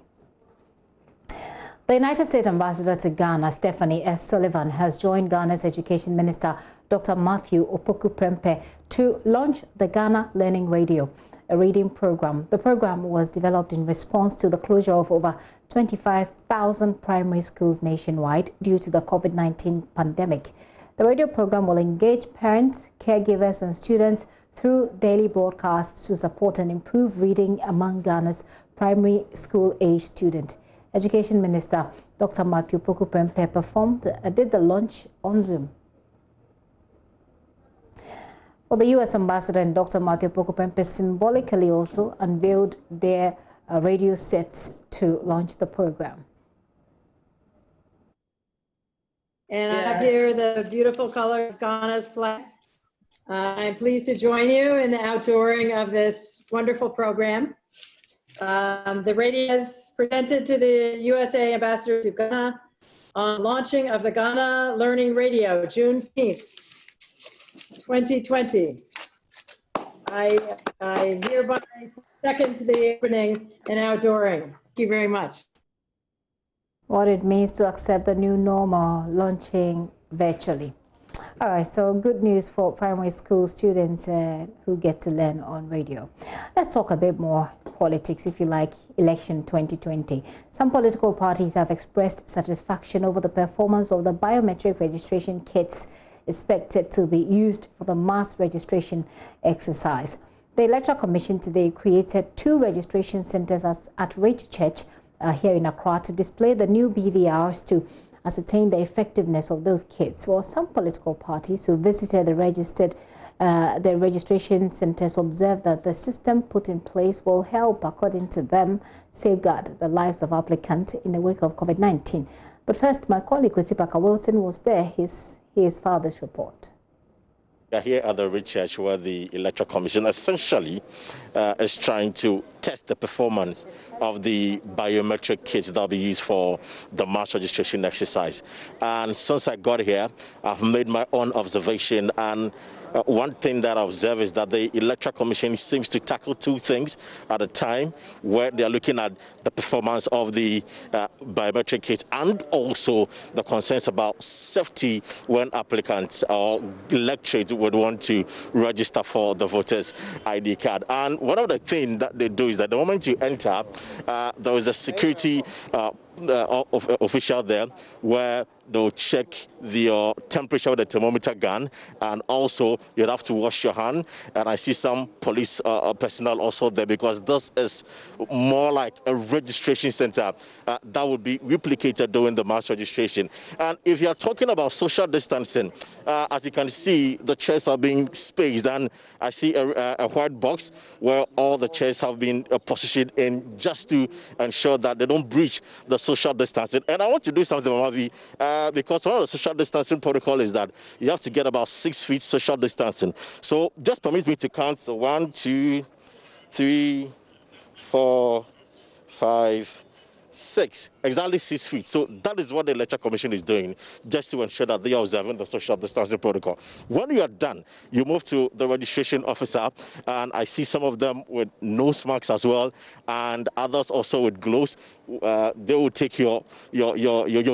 The United States Ambassador to Ghana, Stephanie S. Sullivan, has joined Ghana's Education Minister, Dr. Matthew Opoku-Prempeh, to launch the Ghana Learning Radio, a reading program. The program was developed in response to the closure of over 25,000 primary schools nationwide due to the COVID-19 pandemic. The radio program will engage parents, caregivers, and students through daily broadcasts to support and improve reading among Ghana's primary school-age students. Education Minister Dr. Matthew Opoku-Prempeh did the launch on Zoom. Well, the U.S. Ambassador and Dr. Matthew Opoku-Prempeh symbolically also unveiled their radio sets to launch the program. And I have here the beautiful color of Ghana's flag. I'm pleased to join you in the outdooring of this wonderful program. The radio is presented to the USA Ambassador to Ghana on launching of the Ghana Learning Radio, June 15th, 2020. I hereby second the opening and outdooring. Thank you very much. What it means to accept the new normal, launching virtually. All right, so good news for primary school students who get to learn on radio. Let's talk a bit more politics, if you like, election 2020. Some political parties have expressed satisfaction over the performance of the biometric registration kits expected to be used for the mass registration exercise. The Electoral Commission today created 2 registration centers at Rich Church here in Accra to display the new BVRs to ascertain the effectiveness of those kits. Well, some political parties who visited the registration centers observed that the system put in place will help, according to them, safeguard the lives of applicants in the wake of COVID-19. But first, my colleague Kusipaka Wilson was there. Here's father's report. We are here at the Rich Church where the Electoral Commission essentially is trying to test the performance of the biometric kits that will be used for the mass registration exercise. And since I got here, I've made my own observation, and one thing that I observe is that the Electoral Commission seems to tackle 2 things at a time, where they're looking at the performance of the biometric kits and also the concerns about safety when applicants or electorate would want to register for the voters' ID card. And one of the things that they do is that the moment you enter, there is a security official there where they'll check your temperature with a thermometer gun, and also you'd have to wash your hand. And I see some police personnel also there, because this is more like a registration center that would be replicated during the mass registration. And if you're talking about social distancing, as you can see, the chairs are being spaced, and I see a white box where all the chairs have been positioned in just to ensure that they don't breach the social distancing. And I want to do something, Mamavi, because one of the social distancing protocol is that you have to get about 6 feet social distancing. So just permit me to count. So 1, 2, 3, 4, 5, 6, exactly 6 feet. So that is what the Electoral Commission is doing, just to ensure that they are observing the social distancing protocol. When you are done, you move to the registration officer, and I see some of them with nose masks as well, and others also with gloves. They will take your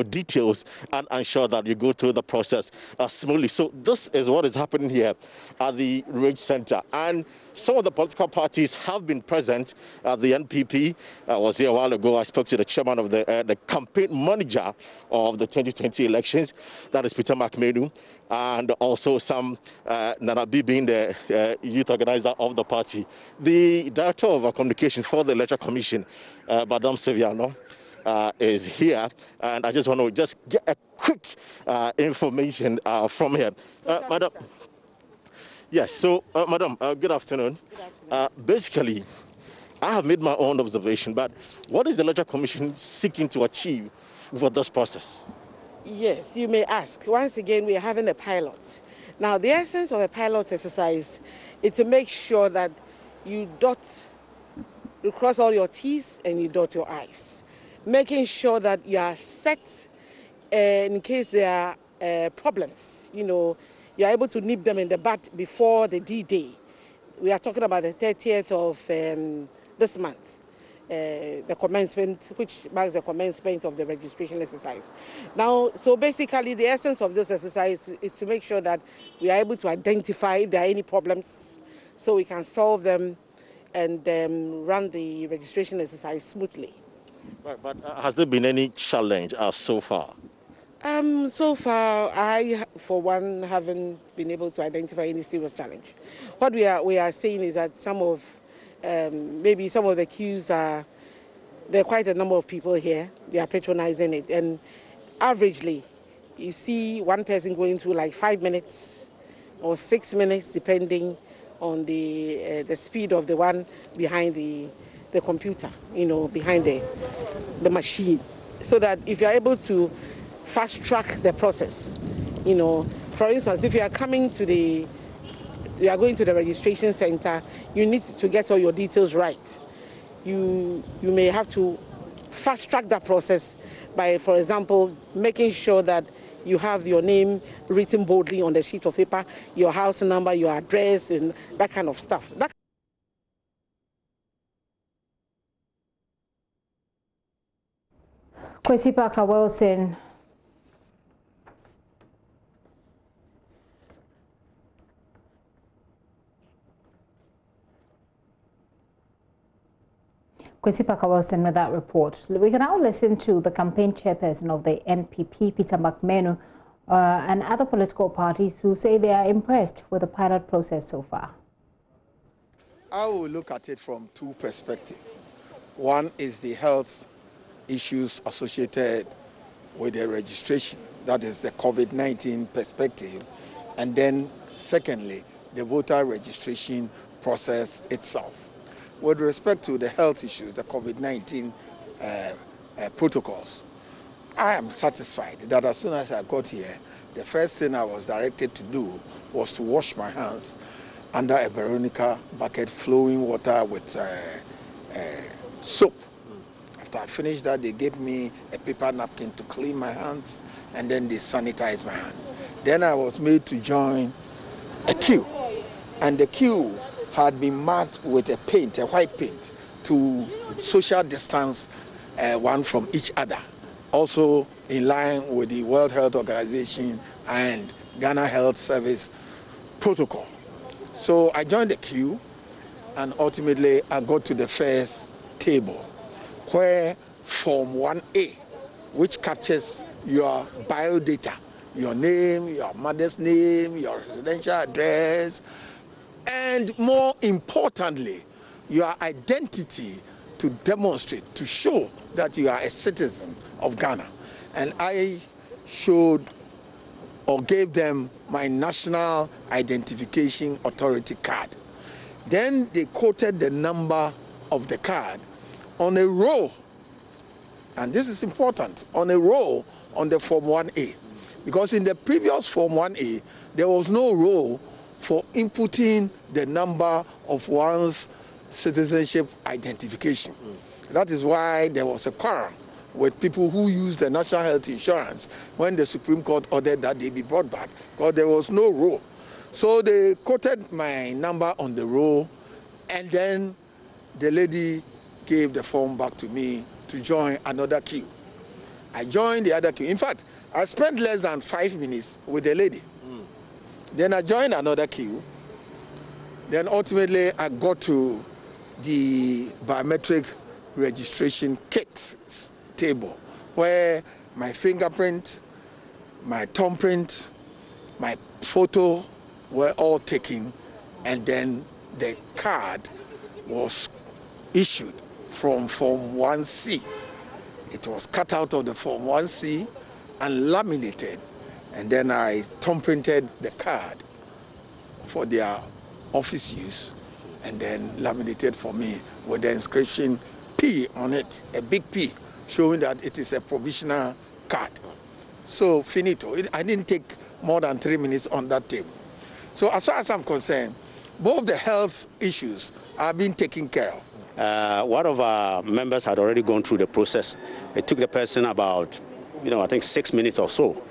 details and ensure that you go through the process smoothly. So this is what is happening here at the Rage Center. And some of the political parties have been present. The NPP was here a while ago. I spoke to the chairman of the campaign manager of the 2020 elections, that is Peter McMenu, and also some Nanabi being the youth organizer of the party. The director of communications for the Electoral Commission, Madame Seviano, is here, and I just want to get a quick information from her. Madam. Yes, so, Madam, good afternoon. Basically, I have made my own observation, but what is the Electoral Commission seeking to achieve for this process? Yes, you may ask. Once again, we are having a pilot. Now, the essence of a pilot exercise is to make sure that you cross all your T's and you dot your I's. making sure that you are set in case there are problems. You know, you are able to nip them in the bud before the D-Day. We are talking about the 30th of this month, the commencement, which marks the commencement of the registration exercise. Now, so basically the essence of this exercise is to make sure that we are able to identify if there are any problems so we can solve them and run the registration exercise smoothly. Right, but has there been any challenge so far? So far, I, for one, haven't been able to identify any serious challenge. What we are seeing is that some of, maybe some of the queues there are quite a number of people here. They are patronizing it, and averagely, you see one person going through like 5 minutes or 6 minutes, depending on the speed of the one behind the computer, you know, behind the machine, so that if you are able to fast track the process, you know, for instance, if you are going to the registration center, you need to get all your details right. You may have to fast track that process by, for example, making sure that you have your name written boldly on the sheet of paper, your house number, your address, and that kind of stuff. Kwesi Parker Wilson. Kwesi Parker Wilson with that report. We can now listen to the campaign chairperson of the NPP, Peter McMenu, and other political parties who say they are impressed with the pilot process so far. I will look at it from two perspectives. One is the health issues associated with the registration, that is the COVID-19 perspective, and then secondly, the voter registration process itself. With respect to the health issues, the COVID-19 protocols, I am satisfied that as soon as I got here, the first thing I was directed to do was to wash my hands under a Veronica bucket, flowing water with soap. After I finished that, they gave me a paper napkin to clean my hands, and then they sanitized my hand. Then I was made to join a queue, and the queue had been marked with a paint, a white paint, to social distance one from each other, also in line with the World Health Organization and Ghana Health Service protocol. So I joined the queue, and ultimately I got to the first table, where Form 1A, which captures your biodata, your name, your mother's name, your residential address, and more importantly, your identity to demonstrate, to show that you are a citizen of Ghana. And I showed or gave them my National Identification Authority card. Then they quoted the number of the card on a row, and this is important, on a row on the Form 1A. Because in the previous Form 1A, there was no row for inputting the number of one's citizenship identification. That is why there was a quarrel with people who used the national health insurance when the Supreme Court ordered that they be brought back, because there was no row. So they quoted my number on the row, and then the lady gave the form back to me to join another queue. I joined the other queue. In fact, I spent less than 5 minutes with the lady. Then I joined another queue. Then ultimately I got to the biometric registration kit table, where my fingerprint, my thumbprint, my photo were all taken, and then the card was issued from Form 1C. It was cut out of the Form 1C and laminated, and then I thumbprinted the card for their office use, and then laminated for me with the inscription P on it, a big P, showing that it is a provisional card. So finito. I didn't take more than 3 minutes on that table. So as far as I'm concerned, both the health issues are being taken care of. One of our members had already gone through the process. It took the person about, I think 6 minutes or so.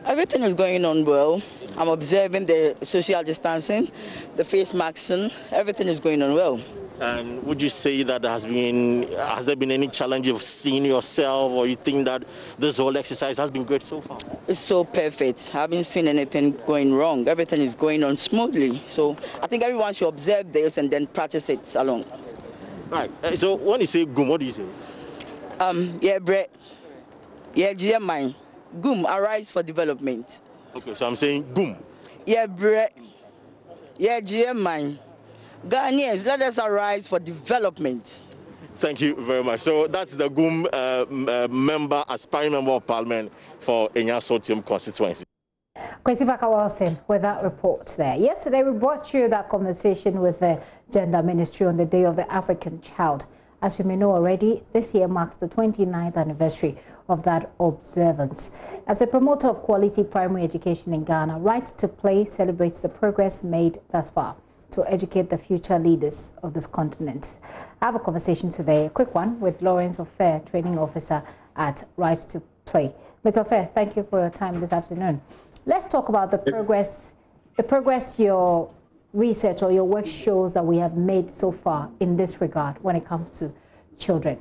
Everything is going on well. I'm observing the social distancing, the face masking. Everything is going on well. And would you say that has there been any challenge of seeing yourself, or you think that this whole exercise has been great so far? It's so perfect. I haven't seen anything going wrong. Everything is going on smoothly. So I think everyone should observe this and then practice it along. Right. So when you say GUM, what do you say? Yeah, Brett. Yeah, GMI. GUM, Arise for Development. Okay, so I'm saying GUM. Yeah, Brett. Yeah, GMI. Ghanaians, let us arise for development. Thank you very much. So that's the GUM aspiring member of parliament for Enya-Sotium constituency. Kwesi Baka-Wilson with that report there. Yesterday, we brought you that conversation with the Gender Ministry on the Day of the African Child. As you may know already, this year marks the 29th anniversary of that observance. As a promoter of quality primary education in Ghana, Right to Play celebrates the progress made thus far to educate the future leaders of this continent. I have a conversation today, a quick one, with Lawrence Ofer, training officer at Right to Play. Mr. Ofer, thank you for your time this afternoon. Let's talk about the progress your research or your work shows that we have made so far in this regard when it comes to children.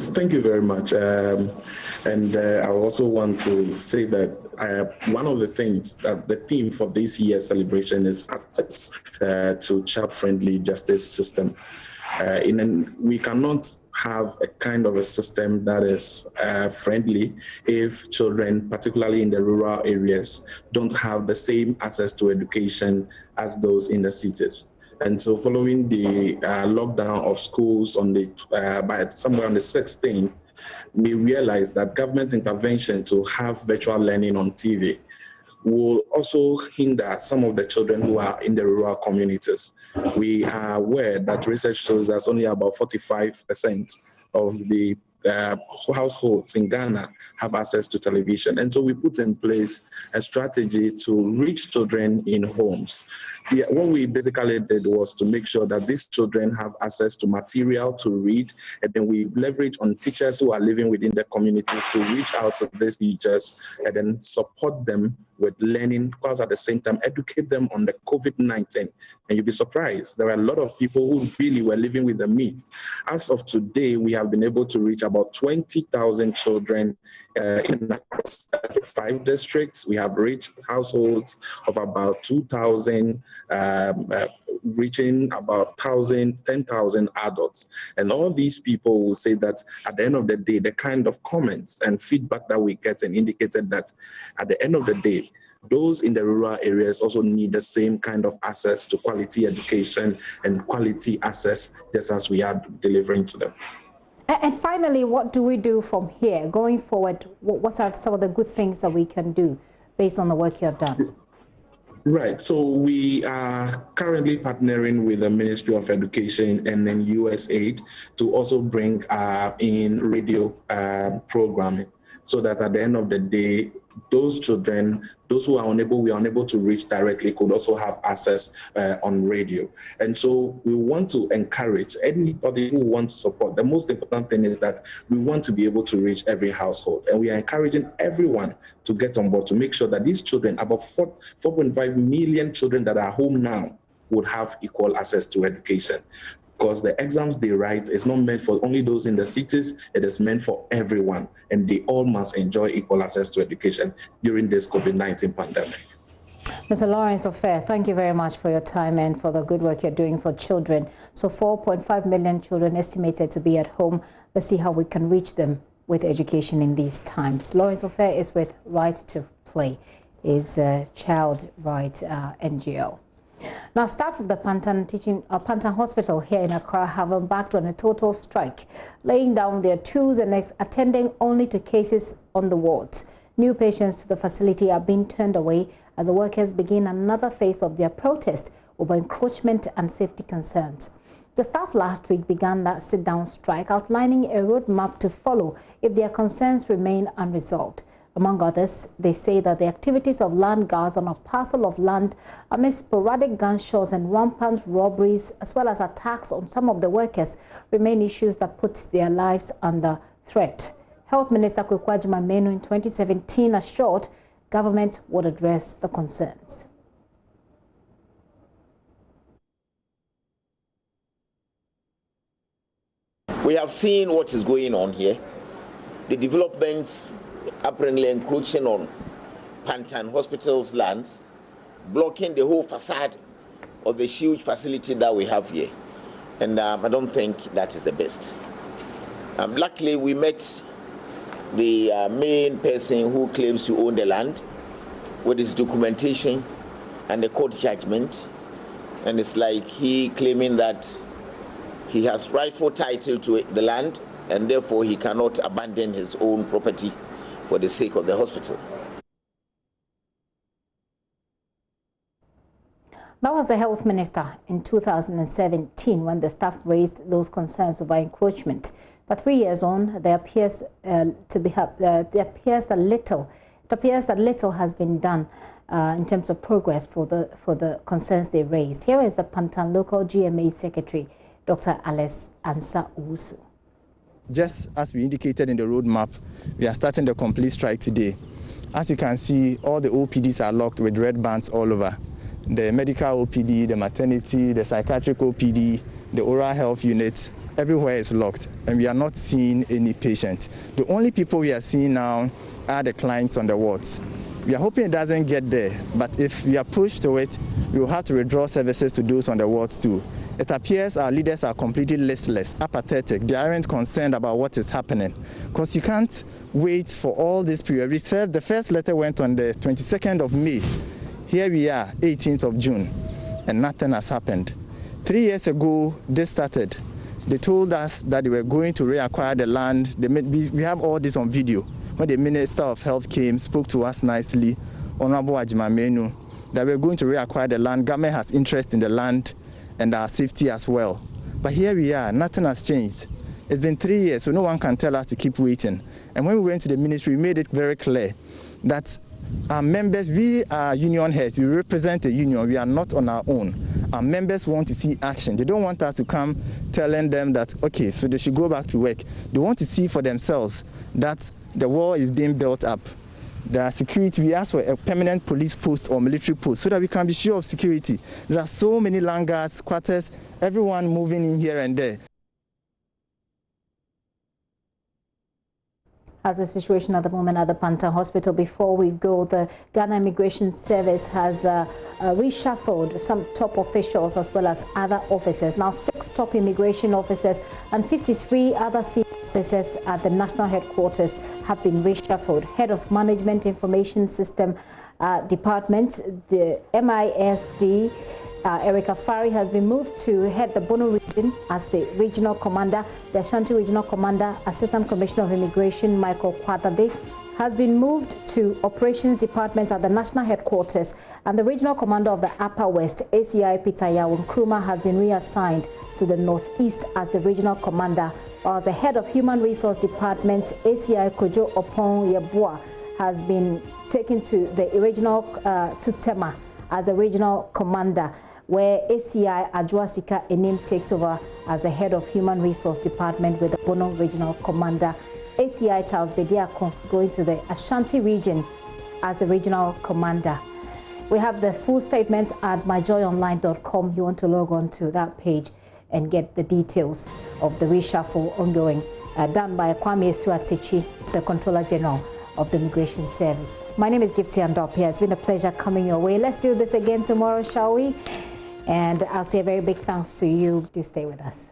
Thank you very much. I also want to say that one of the things that the theme for this year's celebration is access to child-friendly justice system. We cannot have a kind of a system that is friendly if children, particularly in the rural areas, don't have the same access to education as those in the cities. And so following the lockdown of schools by somewhere on the 16th, we realized that government's intervention to have virtual learning on TV will also hinder some of the children who are in the rural communities. We are aware that research shows that only about 45% of the households in Ghana have access to television. And so we put in place a strategy to reach children in homes. What we basically did was to make sure that these children have access to material to read, and then we leverage on teachers who are living within the communities to reach out to these teachers and then support them with learning, because at the same time educate them on the COVID-19. And you'll be surprised, there are a lot of people who really were living with the myth. As of today, we have been able to reach about 20,000 children in 5 districts. We have reached households of about 2,000, reaching about 10,000 adults. And all these people will say that at the end of the day, the kind of comments and feedback that we get and indicated that at the end of the day, those in the rural areas also need the same kind of access to quality education and quality access just as we are delivering to them. And finally, what do we do from here going forward? What are some of the good things that we can do based on the work you have done? Right. So we are currently partnering with the Ministry of Education and then USAID to also bring in radio programming, so that at the end of the day, those children, those who are unable, we are unable to reach directly, could also have access on radio. And so we want to encourage anybody who wants to support. The most important thing is that we want to be able to reach every household. And we are encouraging everyone to get on board to make sure that these children, about 4.5 million children that are home now, would have equal access to education. Because the exams they write is not meant for only those in the cities, it is meant for everyone. And they all must enjoy equal access to education during this COVID-19 pandemic. Mr. Lawrence Ofer, thank you very much for your time and for the good work you're doing for children. So 4.5 million children estimated to be at home. Let's see how we can reach them with education in these times. Lawrence Ofer is with Right to Play, is a child rights NGO. Now, staff of the Pantan Hospital here in Accra have embarked on a total strike, laying down their tools and attending only to cases on the wards. New patients to the facility are being turned away as the workers begin another phase of their protest over encroachment and safety concerns. The staff last week began that sit-down strike, outlining a roadmap to follow if their concerns remain unresolved. Among others, they say that the activities of land guards on a parcel of land amid sporadic gunshots and rampant robberies, as well as attacks on some of the workers, remain issues that put their lives under threat. Health Minister Kweku Agyeman-Manu in 2017 assured government would address the concerns. We have seen what is going on here. The developments apparently encroaching on Pantan Hospital's lands, blocking the whole facade of the huge facility that we have here. And I don't think that is the best. Luckily, we met the main person who claims to own the land with his documentation and the court judgment. And it's like he claiming that he has rightful title to the land and therefore he cannot abandon his own property for the sake of the hospital. That was the health minister in 2017 when the staff raised those concerns over encroachment. But 3 years on, there appears that little has been done in terms of progress for the concerns they raised. Here is the Pantan local GMA secretary, Dr. Alice Ansa Owusu. Just as we indicated in the roadmap, we are starting the complete strike today. As you can see, all the OPDs are locked with red bands all over. The medical OPD, the maternity, the psychiatric OPD, the oral health unit, everywhere is locked, and we are not seeing any patients. The only people we are seeing now are the clients on the wards. We are hoping it doesn't get there, but if we are pushed to it, we will have to withdraw services to those on the wards too. It appears our leaders are completely listless, apathetic. They aren't concerned about what is happening, because you can't wait for all this period. We said the first letter went on the 22nd of May. Here we are, 18th of June, and nothing has happened. 3 years ago, this started. They told us that they were going to reacquire the land. We have all this on video. When the Minister of Health came, spoke to us nicely, Honorable Agyeman-Manu, that we're going to reacquire the land. Government has interest in the land and our safety as well. But here we are, nothing has changed. It's been 3 years, so no one can tell us to keep waiting. And when we went to the ministry, we made it very clear that our members, we are union heads, we represent a union, we are not on our own. Our members want to see action. They don't want us to come telling them that, okay, so they should go back to work. They want to see for themselves that the wall is being built up. There are security. We ask for a permanent police post or military post so that we can be sure of security. There are so many land guards, quarters, everyone moving in here and there. As the situation at the moment at the Pantan Hospital, before we go, the Ghana Immigration Service has reshuffled some top officials as well as other officers. Now 6 top immigration officers and 53 other senior officers at the national headquarters have been reshuffled. Head of Management Information System Department, the MISD, Erica Fari, has been moved to head the Bono region as the regional commander. The Ashanti regional commander, Assistant Commissioner of Immigration Michael Kwadade, has been moved to Operations Department at the national headquarters, and the regional commander of the Upper West, ACI Peter Yawon Nkrumah, has been reassigned to the Northeast as the regional commander, while the head of Human Resource Department, ACI Kojo Opon Yeboah, has been taken to the regional to Tema as the regional commander, where ACI Adwoasika Enim takes over as the head of Human Resource Department with the Bono regional commander. ACI Charles Bediako going to the Ashanti region as the regional commander. We have the full statements at myjoyonline.com. You want to log on to that page and get the details of the reshuffle ongoing, done by Kwame Suatichi, the Controller General of the Immigration Service. My name is Gifty Andopia. It's been a pleasure coming your way. Let's do this again tomorrow, shall we? And I'll say a very big thanks to you. Do stay with us.